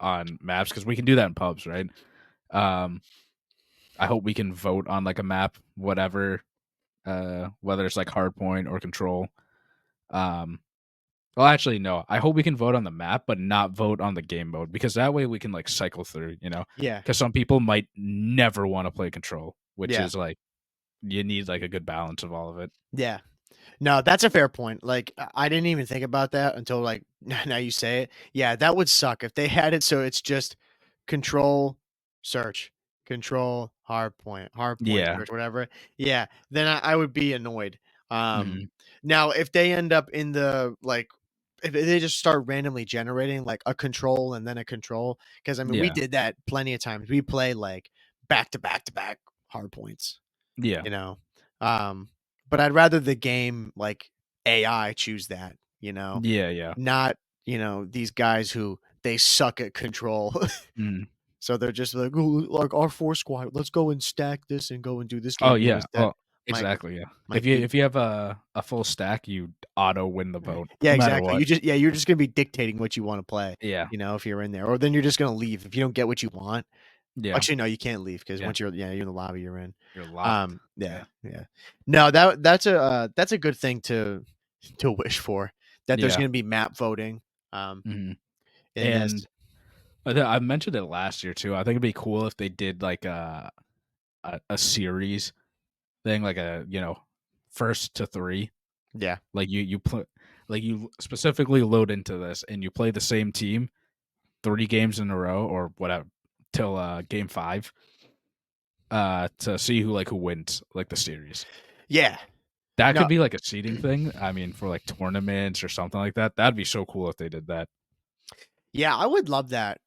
on maps because we can do that in pubs, right? Um I hope we can vote on like a map, whatever, whether it's like hardpoint or control. Um well, actually, no. I hope we can vote on the map, but not vote on the game mode because that way we can like cycle through, Yeah. because some people might never want to play control, which Yeah. is like you need like a good balance of all of it. Yeah. No, that's a fair point. Like, I didn't even think about that until like now you say it. Yeah, that would suck if they had it so it's just control search, control hard point Yeah. search, whatever. Yeah, then I would be annoyed. Um, Hmm. Now if they end up in the like if they just start randomly generating like a control and then a control, because I mean we Yeah. did that plenty of times. We play like back to back to back hard points Yeah. you know? Um, but I'd rather the game, like, AI choose that, you know? Yeah. Yeah. Not, these guys who they suck at control. Mhm. So they're just like, "Oh, like our 4 squad, let's go and stack this and go and do this Oh game mode yeah. instead." Oh, Like exactly. Yeah. like, If you "Dude." if you have a full stack, you auto win the vote Yeah, no matter exactly. what. You're just gonna be dictating what you wanna play, Yeah. if you're in there, or then you're just gonna leave if you don't get what you want. Yeah. Actually, no, you can't leave because Yeah. once you're in the lobby, you're in. You're locked. Yeah, Yeah. yeah. No, that's a good thing to wish for, that there's Yeah. gonna be map voting, um, Hmm. in And this. I mentioned it last year too. I think it'd be cool if they did like a series thing, like a first to three. Yeah, Like you put like you specifically load into this and you play the same team 3 games in a row or whatever till game 5 to see who wins like the series. Yeah. That No, could be like a seeding thing. I mean, for like tournaments or something like that. That'd be so cool if they did that. yeah, I would love that.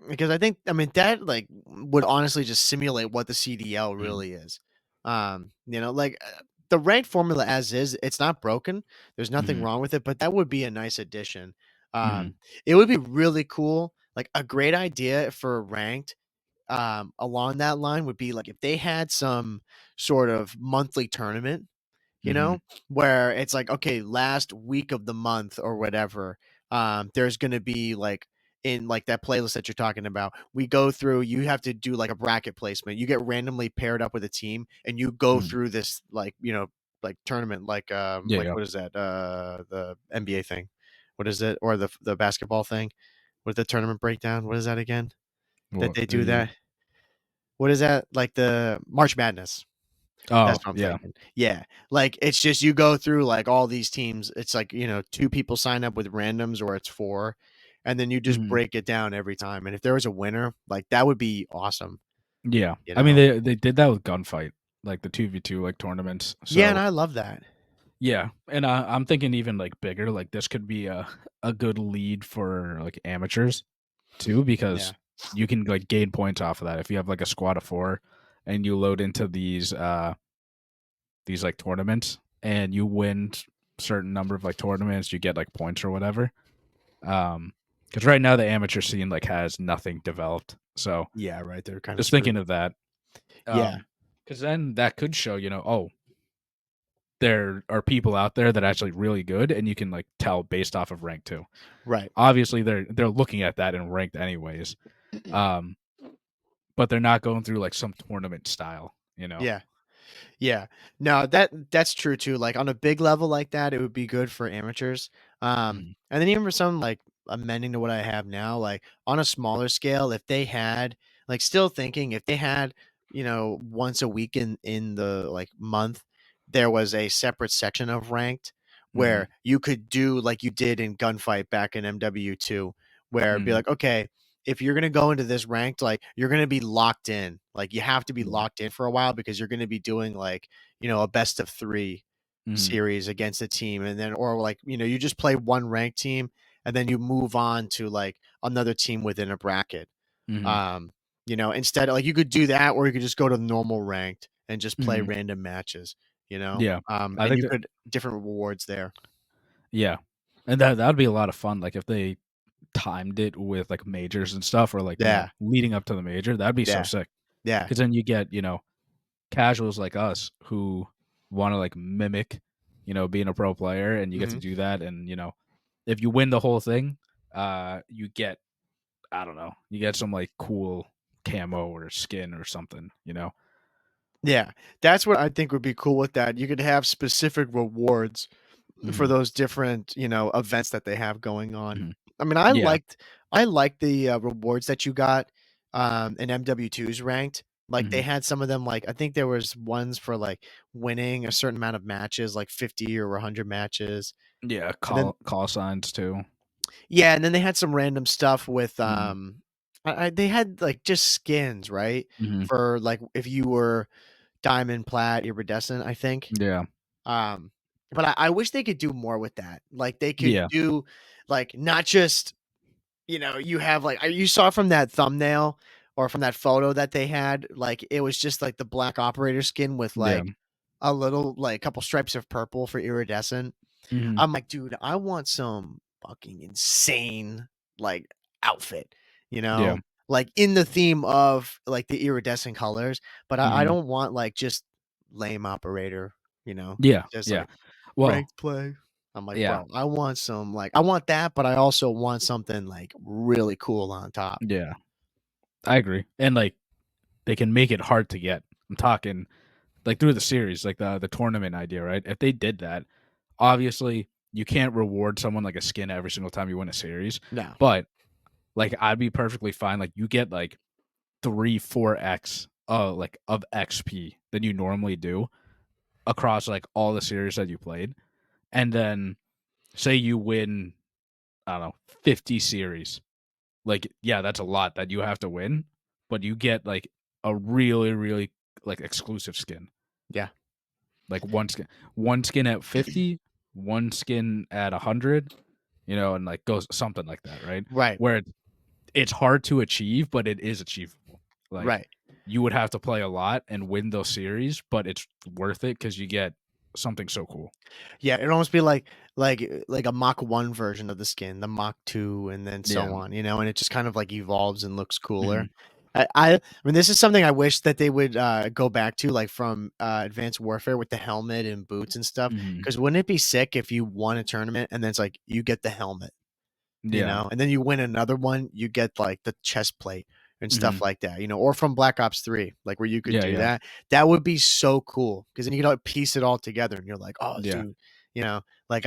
Because I mean, that like would honestly just simulate what the CDL Mhm, really is. The ranked formula as is, it's not broken. There's nothing mhm, wrong with it, but that would be a nice addition. mhm, It would be really cool. Like a great idea for ranked along that line would be like if they had some sort of monthly tournament, you mhm, know, where it's like, okay, last week of the month or whatever, there's going to be like in like that playlist that you're talking about, we go through, you have to do like a bracket placement. You get randomly paired up with a team and you go mhm. through this like, like tournament, Yeah, like yeah. what is that? The NBA thing. What is it? Or the basketball thing? What the tournament breakdown? What is that again? That Well, they do that? What is that? Like the March Madness. oh That's what I'm yeah. thinking. Yeah. Like, it's just you go through, like, all these teams. It's like, 2 people sign up with randoms or it's 4, and then you just Mhm. break it down every time, and if there was a winner, like, that would be awesome, Yeah. you I mean, know? they did that with Gunfight, like the 2v2 like tournaments. Yeah, and So I love that. yeah, and I'm thinking even like bigger. Like this could be a good lead for like amateurs too, because Yeah. you can like gain points off of that if you have like a squad of 4 and you load into these like tournaments and you win certain number of like tournaments, you get like points or whatever. Because right now the amateur scene like has nothing developed. So Yeah, right, they're kinda just thinking screwed. of that. Yeah, Because then that could show, oh, there are people out there that are actually really good, and you can like tell based off of rank too. right. Obviously, they're looking at that and ranked anyways, um, but they're not going through like some tournament style. Yeah. Yeah. No, that's true too. Like on a big level like that, it would be good for amateurs. Mhm, And then even for some like amending to what I have now, like on a smaller scale, if they had like still thinking if they had, once a week in the like month, there was a separate section of ranked mhm, where you could do like you did in gunfight back in MW2, where it'd be mhm, like, okay, if you're gonna go into this ranked, like you're gonna be locked in. Like you have to be yeah, locked in for a while because you're gonna be doing like, a best of 3 mhm, series against a team. And then or like, you just play one ranked team and then you move on to like another team within a bracket. mhm, Um, instead like you could do that or you could just go to normal ranked and just play mhm, random matches, you know? yeah. I And think you that could different rewards there. yeah, and that'd be a lot of fun. Like if they timed it with like majors and stuff, or like Yeah. leading up to the major, that'd be so Yeah. sick. Yeah. Because then you get casuals like us who want to like mimic, being a pro player, and you get to Mhm. do that. And if you win the whole thing, you get I don't know, you get some like cool camo or skin or something. Yeah. That's what I think would be cool with that. You could have specific rewards for Hmm. those different, events that they have going on. Hmm. I mean, Yeah. I liked the, rewards that you got, in MW2's ranked. Like, they Hmm. had some of them, like, I think there was ones for, like, winning a certain amount of matches, like 50 or 100 matches, Yeah. and then Call signs too. yeah, and then they had some random stuff with, Hmm. I they had, like, just skins, right? Hmm. For, like, if you were diamond, plat, iridescent, I think. Yeah. Um, but I wish they could do more with that. Like, they could Yeah. do, like, not just, you have, like you saw from that thumbnail or from that photo that they had, like, it was just, like, the black operator skin with, Yeah. like, a little like, couple stripes of purple for iridescent. Hmm. I'm like, "Dude, I want some fucking insane, like, outfit," you Yeah. know? Like, in the theme of, like, the iridescent colors, but I Hmm. don't want, like, just lame operator, you know? Yeah. Just, Yeah. like, Well. ranked play. I'm like, Yeah. "Bro, I want some, like I want that, but I also want something, like, really cool on top." Yeah. I agree. And like they can make it hard to get. I'm talking like through the series, like the tournament idea, right? If they did that, obviously you can't reward someone like a skin every single time you win a series, No. but like I'd be perfectly fine. Like you get like 3, 4x like of XP than you normally do across like all the series that you played. And then say you win, I don't know, 50 series. Like, yeah, that's a lot that you have to win, but you get like a really, really like exclusive skin. Yeah. Like one skin at 50, one skin at 100, and like goes something like that, right? Right. Where it's hard to achieve, but it is achievable. Like Right. you would have to play a lot and win those series, but it's worth it because you get something so cool. Yeah, it'd almost be like a Mach 1 version of the skin, the Mach 2, and then so Yeah. on, and it just kind of, like, evolves and looks cooler. Mhm. I mean, this is something I wish that they would, go back to, like, from, Advanced Warfare with the helmet and boots and stuff. Mhm. Because wouldn't it be sick if you won a tournament and then it's like, you get the helmet? Yeah. And then you win another one, you get, like, the chest plate and stuff Mhm. like that, or from Black Ops 3, like, where you could Yeah, do yeah. that. That would be so cool because then you could, like, piece it all together, and you're like, "Oh, Yeah. dude," you know, like,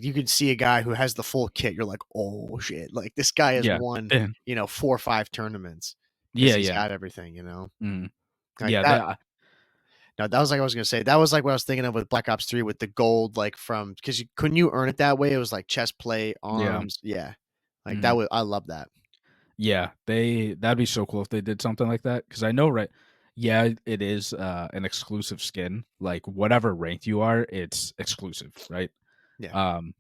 you could see a guy who has the full kit, you're like, "Oh, shit," like, this guy has Yeah. won, And 4 or 5 tournaments because yeah, 'cause he's yeah. got everything. Mhm. Like, Yeah, that that no, that was like I was gonna say, that was like what I was thinking of with Black Ops 3 with the gold, like, from because couldn't you earn it that way? It was like chest plate, yeah. arms, yeah. Like, that Mhm. would I love that. Yeah, that'd be so cool if they did something like that. Because I know, right, yeah, it is, an exclusive skin, like, whatever rank you are, it's exclusive, right? Yeah. Um,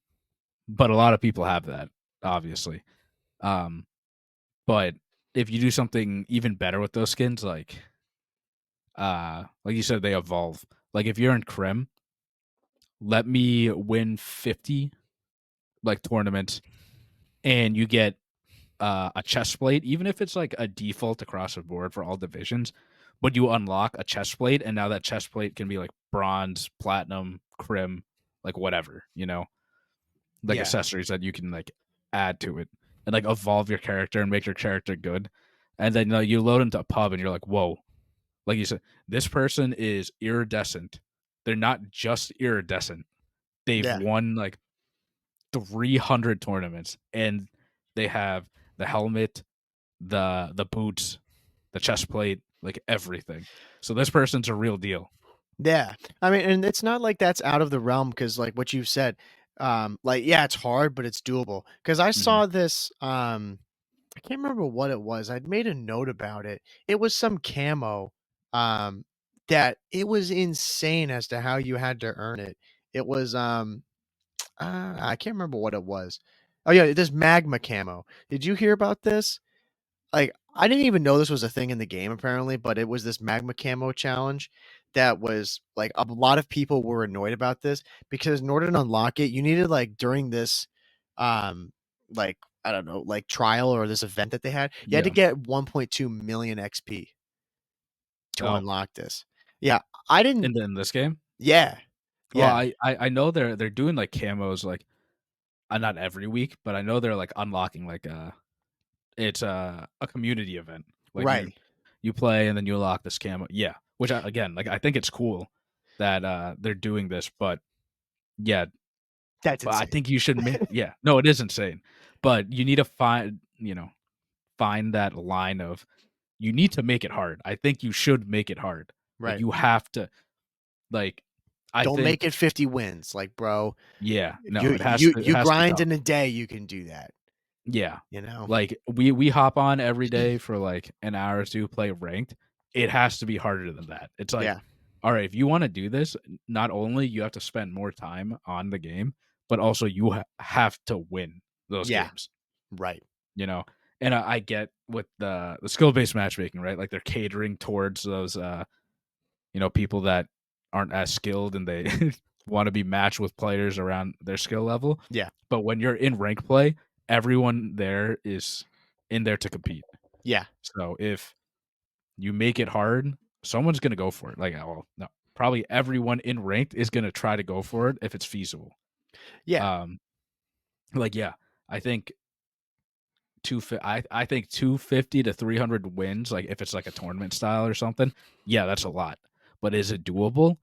but a lot of people have that, obviously. Um, but if you do something even better with those skins, like you said, they evolve. Like, if you're in Crim, let me win 50, like, tournaments, and you get a chest plate, even if it's like a default across the board for all divisions, but you unlock a chest plate, and now that chest plate can be like bronze, platinum, crim, like whatever, like Yeah. accessories that you can like add to it and like evolve your character and make your character good. And then you load into a pub and you're like, whoa, like you said, this person is iridescent. They're not just iridescent. They've Yeah. won like 300 tournaments and they have the helmet, the boots, the chest plate, like everything. So this person's a real deal. Yeah. I mean, and it's not like that's out of the realm because, like, what you've said, like, yeah, it's hard, but it's doable. Because I Mhm. saw this, I can't remember what it was. I'd made a note about it. It was some camo, um, that it was insane as to how you had to earn it. It was, I can't remember what it was. Oh, yeah, this magma camo. Did you hear about this? Like, I didn't even know this was a thing in the game apparently, but it was this magma camo challenge that was like a lot of people were annoyed about this because in order to unlock it, you needed like during this like I don't know, like trial or this event that they had, you had to Yeah. get 1.2 million XP to Oh, unlock this. Yeah, I didn't in this game? yeah. Well, Yeah, I know they're doing like camos like not every week, but I know they're like unlocking like it's a community event. Like right. you play and then you unlock this camo. Yeah, which again, like I think it's cool that they're doing this, but yeah, That's but I insane. think you should yeah. No, it is insane. But you need to find that line of you need to make it hard. I think you should make it hard. Like Right. you have to like I Don't make think it 50 wins. Like, bro, yeah, no, you it has you to it you has to be grind tough. in a day, you can do that, Yeah. you know? Like we hop on every day for like an hour or two play ranked. It has to be harder than that. It's like Yeah. all right, if you want to do this, not only you have to spend more time on the game, but also you have to win those Yeah. games, Right. you know. And I get with the skill-based matchmaking, right? Like they're catering towards those people that aren't as skilled and they want to be matched with players around their skill level. Yeah. But when you're in rank play, everyone there is in there to compete. Yeah. So if you make it hard, someone's gonna go for it. Like, well, no, probably everyone in ranked is gonna try to go for it if it's feasible. Yeah. Um, like yeah, I think I think 250 to 300 wins. Like if it's like a tournament style or something, yeah, that's a lot. But is it doable?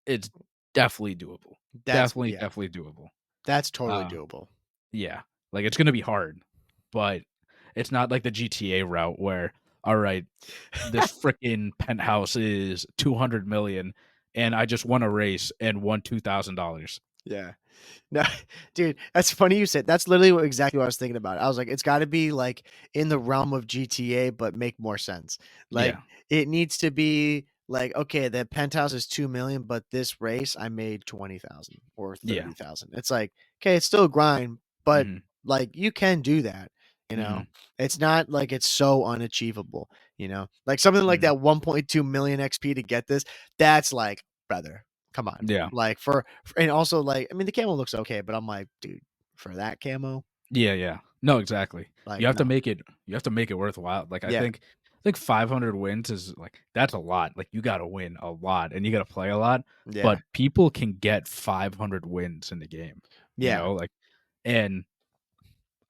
It's definitely doable. Definitely, Yeah. definitely doable. That's totally Uh, doable. yeah, like it's gonna be hard, but it's not like the GTA route where all right, this freaking penthouse is 200 million, and I just won a race and won $2,000. Yeah. No, dude, that's funny you said that's literally what exactly what I was thinking about. I was like, it's gotta be, like, in the realm of GTA, but make more sense. Like, Yeah, it needs to be like, "Okay, the penthouse is 2,000,000, but this race, I made 20,000 or yeah, 30,000." It's like, "Okay, it's still a grind, but, hmm, like, you can do that," you know? hmm, It's not like it's so unachievable, you know? Like, something like hmm, that 1,200,000 XP to get this, that's like, "Brother, come on." yeah, Like, and also, like, I mean, the camo looks okay, but I'm like, "Dude, for that camo? yeah, yeah. No, exactly. Like, You have to no." make it. You have to make it worthwhile. Like Yeah, I think 500 wins is like that's a lot. Like you got to win a lot, and you got to play a lot. yeah, But people can get 500 wins in the game. You yeah, know, like, and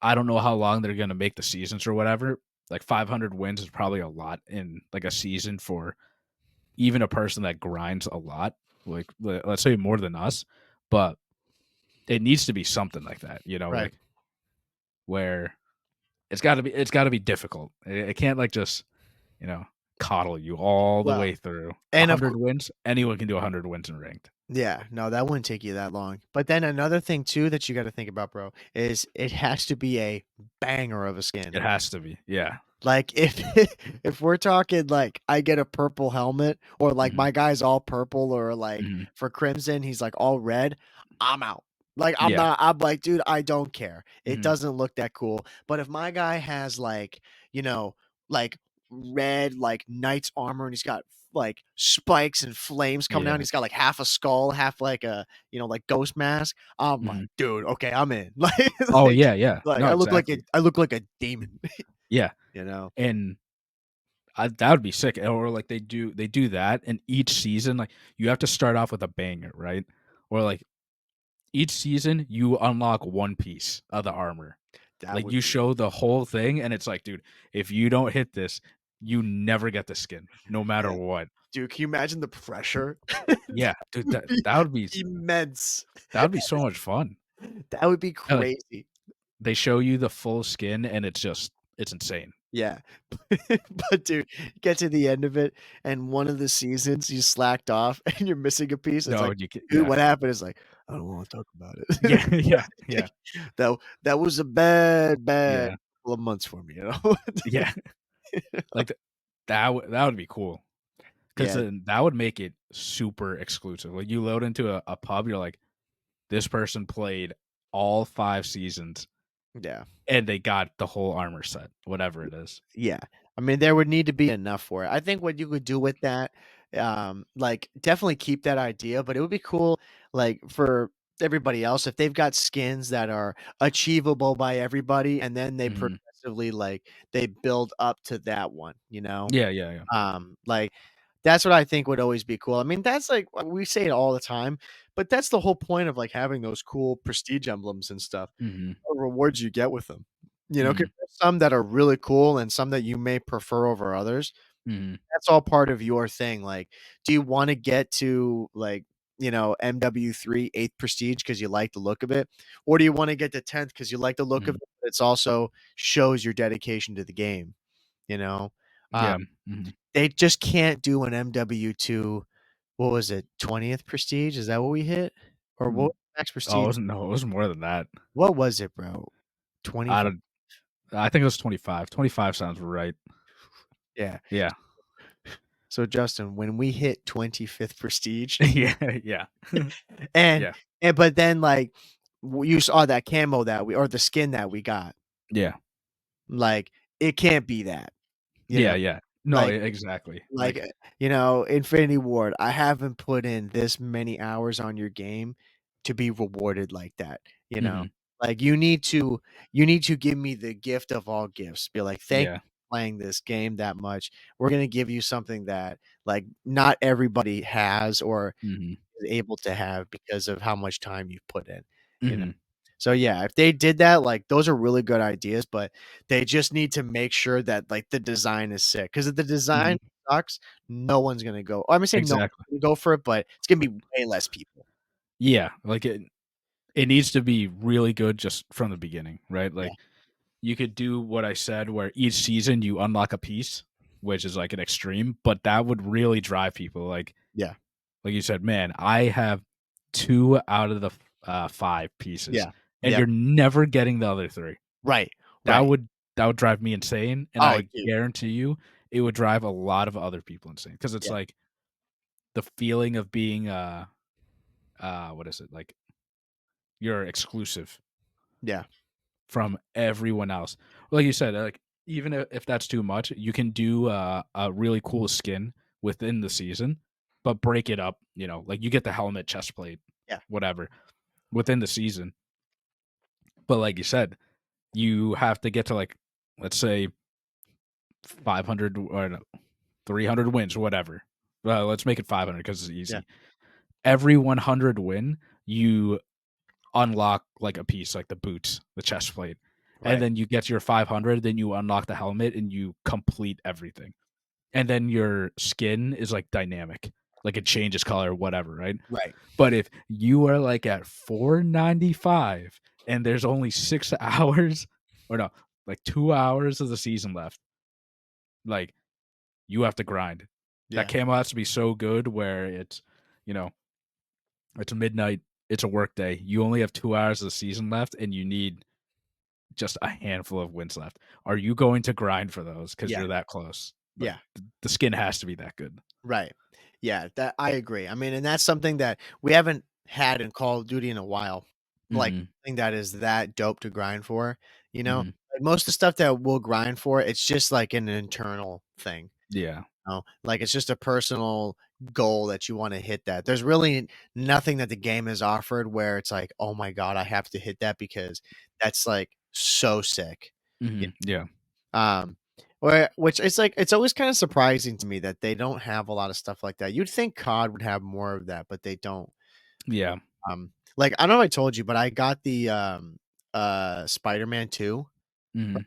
I don't know how long they're gonna make the seasons or whatever. Like 500 wins is probably a lot in like a season for even a person that grinds a lot. Like let's say more than us, but it needs to be something like that. You know, right. like where it's got to be difficult. It can't like just you know coddle you all the Well, way through. and of 100 course, wins, anyone can do 100 wins in ranked. yeah, no, that wouldn't take you that long. But then another thing too that you gotta think about, bro, is it has to be a banger of a skin. It has to be. Yeah. Like, if if we're talking, like, I get a purple helmet or, like, Hmm. my guy's all purple or, like, Hmm. for Crimson, he's, like, all red, I'm out. Like, Yeah. I'm like, "Dude, I don't care. It Hmm. doesn't look that cool." But if my guy has, like, you know, like, red, like, knight's armor and he's got, like, spikes and flames coming out, and Yeah. he's got, like, half a skull, half, like, a, like, ghost mask, I'm like, Hmm. "Dude, okay, I'm in." Oh Like yeah. Yeah. like, No. Exactly. I look like a demon, Yeah. you know? And that would be sick. Or like they do that, and each season, like you have to start off with a banger, right? Or like each season you unlock one piece of the armor. That Like would you be show the whole thing, and it's like, dude, if you don't hit this, you never get the skin, no matter yeah. what. Dude, can you imagine the pressure? Yeah, That dude, would that be that would be immense. that would be so much fun. That would be And, like crazy. they show you the full skin, and it's insane. Yeah. But dude, get to the end of it, and one of the seasons you slacked off and you're missing a piece, it's No, like, you can, "Dude, yeah, what happened?" It's like, "I don't wanna talk about it." yeah, yeah, yeah, That was a bad, bad yeah, couple of months for me, you know? yeah. Like that would be cool. 'Cause Yeah, then that would make it super exclusive. Like, you load into a pub, you're like, "This person played all 5 seasons, yeah. and they got the whole armor set," whatever it is. Yeah. I mean, there would need to be enough for it. I think what you could do with that, like, definitely keep that idea, but it would be cool, like, for everybody else, if they've got skins that are achievable by everybody, and then they Mhm. progressively, like, they build up to that one, you know? Yeah, yeah, yeah. Like, that's what I think would always be cool. I mean, that's like we say it all the time, but that's the whole point of, like, having those cool prestige emblems and stuff, Mhm, what rewards you get with them. You know, 'cause mhm, there's some that are really cool and some that you may prefer over others. mhm, That's all part of your thing, like, do you wanna get to, like, MW3 8th prestige because you like the look of it? Or do you wanna get to 10th because you like the look of mhm. it, but it's also shows your dedication to the game, you know? Uh, Yeah, mhm. they just can't do an MW2, what was it, 20th prestige? Is that what we hit? Or what Mm. was max Oh, it prestige? wasn't no, it was more than that. What was it, bro? I 25? don't I think it was 25. 25 sounds right. Yeah. Yeah. So, Justin, when we hit 25th prestige Yeah, yeah. and Yeah, but then, like, you saw that camo that we or the skin that we got, yeah. like, it can't be that, you know? Yeah, yeah. No, Like exactly. like, Like Infinity Ward, I haven't put in this many hours on your game to be rewarded like that, you know? mhm. Like, you need to give me the gift of all gifts. Be like, "Thank Yeah. you for playing this game that much. We're gonna give you something that, like, not everybody has or Mhm, is able to have because of how much time you've put in," you know? mhm, So, yeah, if they did that, like, those are really good ideas, but they just need to make sure that, like, the design is sick. Because if the design mhm. sucks, no one's gonna go I'm gonna say no Exactly. one's gonna go for it, but it's gonna be way less people. Yeah, like it needs to be really good just from the beginning, right? Yeah, Like you could do what I said where each season you unlock a piece, which is like an extreme, but that would really drive people like yeah, you said, man, I have 2 out of the 5 pieces, Yeah. and Yeah. you're never getting the other 3. Right. That Right. would that would drive me insane, and Oh, I dude. guarantee you it would drive a lot of other people insane because it's Yeah. like the feeling of being, what is it? Like, you're exclusive Yeah. from everyone else. Like you said, like, even if that's too much, you can do, a really cool skin within the season, but break it up, like, you get the helmet, chest plate, Yeah. whatever, within the season. But like you said, you have to get to, like, let's say 500 or no, 300 wins, whatever. Let's make it 500 because it's Yeah. easy. Every 100 win, you unlock like a piece, like the boots, the chest plate, and Right. then you get to your 500. Then you unlock the helmet, and you complete everything. And then your skin is like dynamic, like it changes color, whatever, right? Right. But if you are like at 495 and there's only 6 hours, or no, like 2 hours of the season left, like you have to grind. That Yeah. camo has to be so good where you know, it's midnight, it's a work day. You only have 2 hours of the season left, and you need just a handful of wins left. Are you going to grind for those because Yeah. you're that close? Like Yeah. the skin has to be that good. Right. Yeah, that I agree. I mean, and that's something that we haven't had in Call of Duty in a while. Like, Mhm, something that is that dope to grind for, you know? mhm. Like, most of the stuff that we'll grind for, it's just like an internal thing, Yeah. Like, it's just a personal goal that you wanna hit that. There's really nothing that the game has offered where it's like, "Oh my god, I have to hit that because that's, like, so sick." Mhm. Yeah. Um, where which it's like it's always kinda surprising to me that they don't have a lot of stuff like that. You'd think COD would have more of that, but they don't. Yeah. Like, I don't know if I told you, but I got the, Spider-Man 2, Mhm.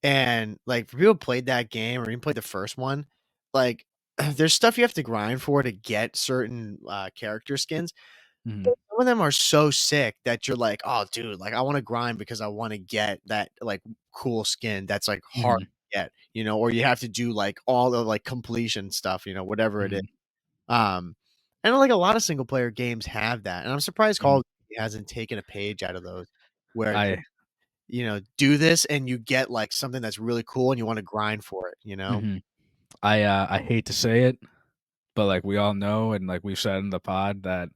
and, like, for people who played that game or even played the first one, like, there's stuff you have to grind for to get certain, character skins. Mhm. But some of them are so sick that you're like, "Oh, dude, like, I wanna grind because I wanna get that, like, cool skin that's, like, hard Mhm. to get," or you have to do, like, all the, like, completion stuff, whatever it is. Mhm. Um, and, like, a lot of single player games have that, and I'm surprised Call Mhm. of Duty hasn't taken a page out of those where it's, I do this and you get, like, something that's really cool and you wanna grind for it, you know? Mhm. I hate to say it, but, like, we all know and, like, we've said in the pod that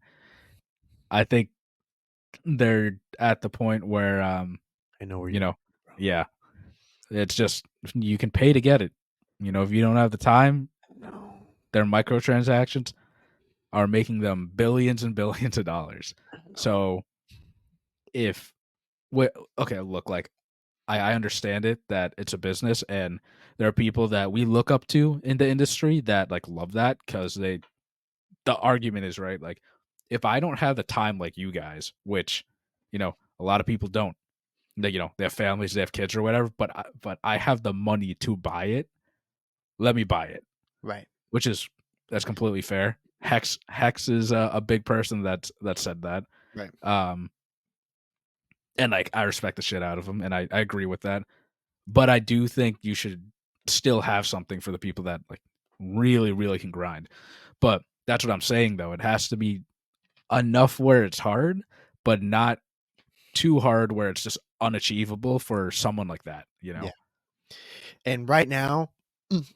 I think they're at the point where, I know where you you're know going, yeah, it's just you can pay to get it. If you don't have the time, bro. No, their microtransactions are making them billions and billions of dollars. no. So, if we okay, look, like, I understand it that it's a business, and there are people that we look up to in the industry that, like, love that because the argument is, right, like, if I don't have the time like you guys, which, a lot of people don't, they have families, they have kids or whatever, but I have the money to buy it, let me buy it, Right, which is that's completely fair. Hex is a big person that said that. right. Um, and, like, I respect the shit out of him, and I agree with that. But I do think you should still have something for the people that, like, really, really can grind. But that's what I'm saying, though. It has to be enough where it's hard, but not too hard where it's just unachievable for someone like that, you Yeah. know? And right now,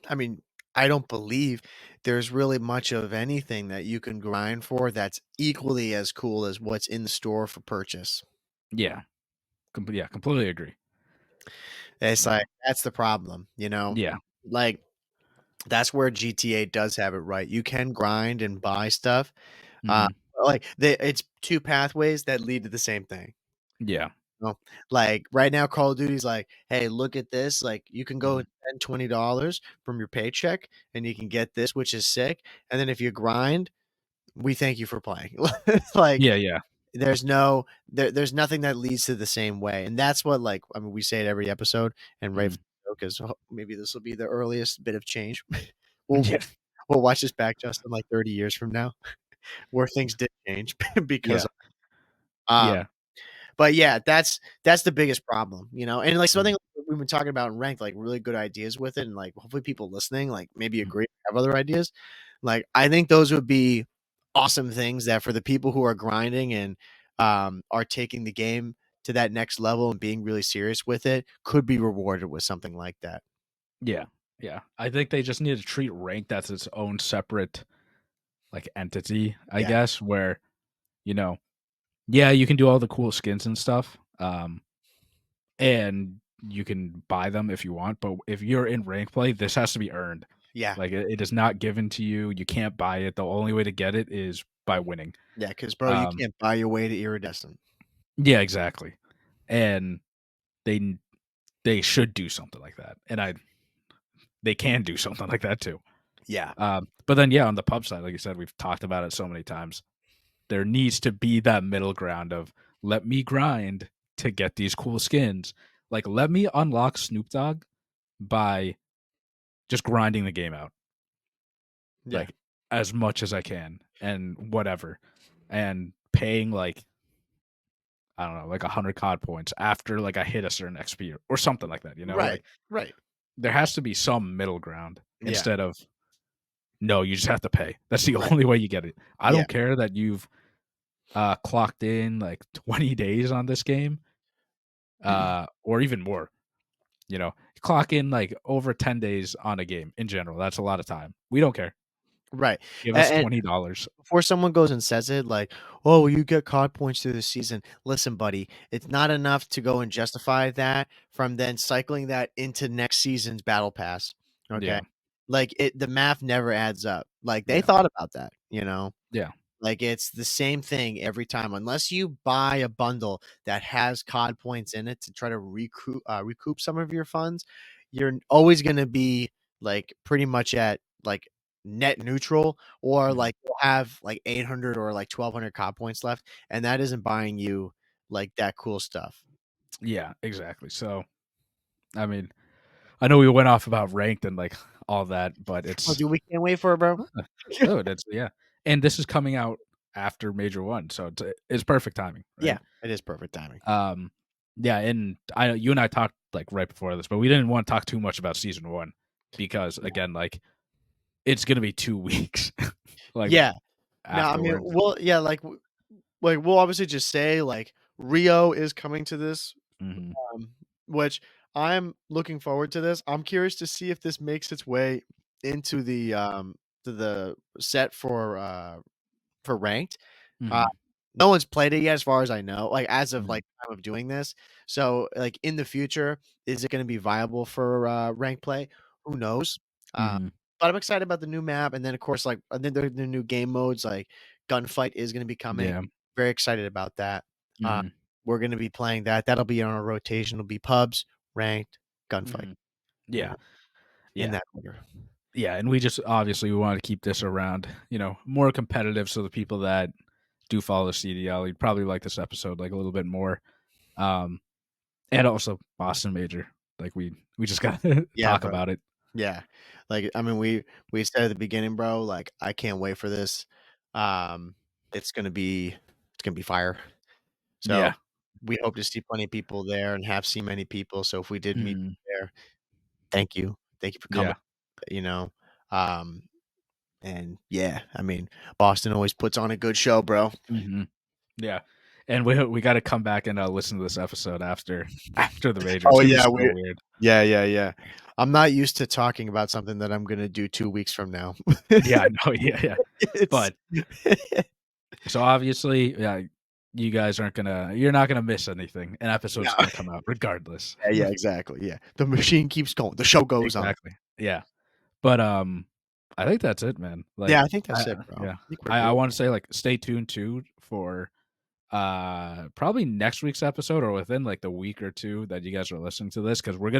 I mean, I don't believe there's really much of anything that you can grind for that's equally as cool as what's in the store for purchase. Yeah. Yeah, completely agree. It's like Um, that's the problem, yeah. Like that's where GTA does have it right. You can grind and buy stuff. Uh, Mhm. like it's two pathways that lead to the same thing. Yeah. Like right now, Call of Duty's like, hey, look at this. Like you can go Mhm. and spend $20 from your paycheck and you can get this, which is sick. And then if you grind, we thank you for playing. Like Yeah, yeah. there's nothing that leads to the same way. And that's what like I mean we say it every episode and Mhm. rightfully so because maybe this will be the earliest bit of change. we'll, we'll Yeah. we'll watch this back just in like 30 years from now where things did change because Yeah. um Yeah. but yeah, that's the biggest problem, and like Mhm. something we've been talking about in ranked, like really good ideas with it, and like hopefully people listening like maybe Mhm. agree, have other ideas. Like I think those would be awesome things that for the people who are grinding and are taking the game to that next level and being really serious with it could be rewarded with something like that. Yeah. Yeah. I think they just need to treat ranked as its own separate like entity, I Yeah, guess, where, you know, yeah, you can do all the cool skins and stuff. And you can buy them if you want, but if you're in rank play, this has to be earned. yeah, Like it is not given to you. You can't buy it. The only way to get it is by winning. yeah. Because bro, you Um, can't buy your way to iridescent. yeah, exactly. And they they should do something like that. And they can do something like that too. Yeah, But then yeah, on the pub side, like you said, we've talked about it so many times. There needs to be that middle ground of let me grind to get these cool skins. Like let me unlock Snoop Dogg by just grinding the game out, yeah, like as much as I can and whatever. And paying like I don't know, like 100 COD points after like I hit a certain XP or something like that, you know? right, Like right. there has to be some middle ground Yeah, instead of no, you just have to pay. That's the right. only way you get it. I Yeah, don't care that you've clocked in like 20 days on this game, or even more. You know, clock in like over 10 days on a game in general. That's a lot of time. We don't care. right. Give us And $20. before someone goes and says it, like, "Oh, well, you get COD points through the season." Listen, buddy, it's not enough to go and justify that from then cycling that into next season's battle pass. Okay, Yeah, like the math never adds up. Like they yeah, thought about that, you know. yeah. Like, it's the same thing every time, unless you buy a bundle that has COD points in it to try to recoup some of your funds, you're always gonna be, like, pretty much at, like, net neutral, or, Mhm. like, you'll have, like, 800 or, like, 1,200 COD points left, and that isn't buying you, like, that cool stuff. Yeah, exactly. So, I mean, I know we went off about ranked and like all that, but Oh, it's dude, we can't wait for it, bro. dude, it's yeah. And this is coming out after Major 1, so it's perfect timing, Yeah, right? it is perfect timing. Um, yeah, and I you and I talked like right before this, but we didn't want to talk too much about season 1 because again, like it's gonna be 2 weeks like Yeah. No, I mean, afterwards. we'll obviously just say, like, Rio is coming to this. Mhm. Which I'm looking forward to this. I'm curious to see if this makes its way into the set for ranked. Uh, Mhm. no one's played it yet as far as I know, like, as of, Mhm. like, time of doing this. So, like, in the future, is it gonna be viable for, ranked play? Who knows? Uh, Mhm. but I'm excited about the new map, and then, of course, like, and then the new game modes, like, Gunfight is gonna be coming. Yeah. Very excited about that. Uh, Mhm. we're gonna be playing that. That'll be on a rotation. It'll be pubs, ranked, gunfight, Mhm. you Yeah. know, in Yeah. that order. Yeah, and we just obviously we want to keep this around, more competitive so the people that do follow the CDL, you'd probably like this episode like a little bit more. Um and also Boston Major. Like we just gotta Yeah, talk bro. about it. Yeah. Like, I mean, we said at the beginning, bro, like, I can't wait for this. Um, it's gonna be fire. So, Yeah. we hope to see plenty of people there and have seen many people. So if we did meet Mhm. there, thank you. Thank you for coming, Yeah. you know? Um, and yeah, I mean, Boston always puts on a good show, bro. Mhm. Yeah. And we gotta come back and listen to this episode after the major. It's Oh, gonna be yeah, so weird. yeah, yeah, yeah. I'm not used to talking about something that I'm gonna do 2 weeks from now. Yeah, I know. Yeah, yeah. It's But so obviously, yeah, you're not gonna miss anything. An no. episode's gonna come out regardless. Yeah, yeah, exactly, yeah. The machine keeps going, the show goes on. Exactly. Yeah. But, I think that's it, man. Yeah, Like, I think that's it, bro. yeah. I think we're I good. wanna say, like, stay tuned too for, probably next week's episode or within, like, the week or 2 that you guys are listening to this because we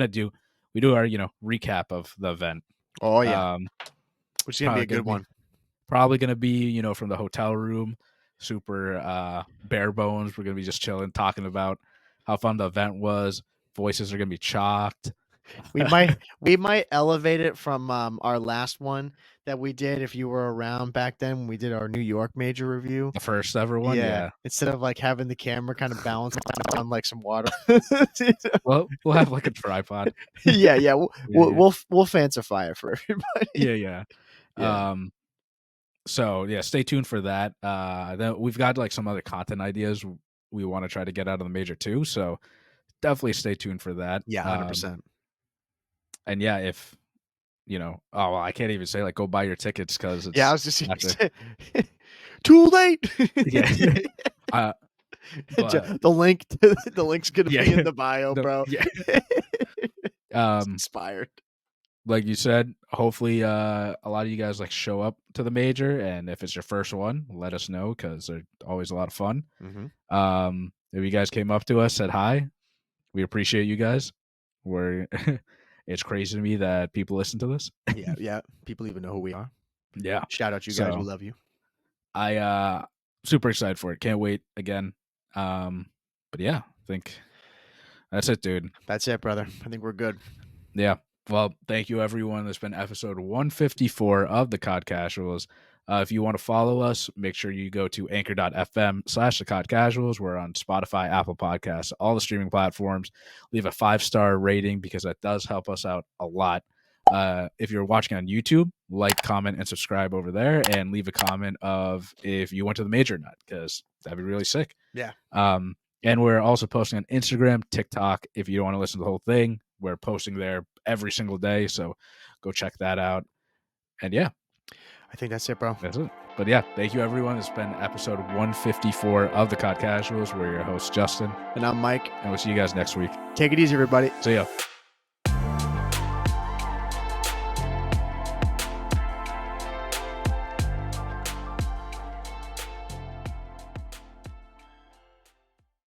do our, recap of the event. Oh, yeah, Um, which is gonna be probably a gonna good be one. probably gonna be, from the hotel room, super, bare bones. We're gonna be just chilling, talking about how fun the event was. Voices are gonna be chalked. We might elevate it from, our last one that we did, if you were around back then when we did our New York major review. The first ever one, Yeah, yeah. instead of, like, having the camera kinda bounce on, like, some water. Well, we'll have, like, a tripod. Yeah, yeah, we'll Yeah, we'll yeah. we'll we'll fancify it for everybody. Yeah, yeah. Yeah. Um, so, yeah, stay tuned for that. Then we've got, like, some other content ideas we want to try to get out of the major too. So definitely stay tuned for that. Yeah, 100%. And yeah, if oh, well, I can't even say like go buy your tickets because Yeah, I it's was just gonna after. say too late. Yeah. uh, but The link to the link's gonna yeah, be in the bio, bro. yeah. It's Um, expired. like you said, hopefully a lot of you guys like show up to the major, and if it's your first one, let us know because they're always a lot of fun. Mhm. If you guys came up to us, said hi, we appreciate you guys. We're it's crazy to me that people listen to this. Yeah, yeah. People even know who we are. Yeah. Shout out you guys. We So love you. I super excited for it. Can't wait again. But yeah, I think that's it, dude. That's it, brother. I think we're good. Yeah. Well, thank you, everyone. That's been episode 154 of the COD Casuals. If you want to follow us, make sure you go to anchor.fm/the COD Casuals. We're on Spotify, Apple Podcasts, all the streaming platforms. Leave a 5-star rating because that does help us out a lot. If you're watching on YouTube, like, comment, and subscribe over there, and leave a comment of if you went to the major or not, because that'd be really sick. Yeah. And we're also posting on Instagram, TikTok. If you don't want to listen to the whole thing, we're posting there every single day. So go check that out. And yeah, I think that's it, bro. that's it. But yeah, thank you, everyone. It's been episode 154 of the COD Casuals. We're your host, Justin. And I'm Mike. And we'll see you guys next week. Take it easy, everybody. See ya.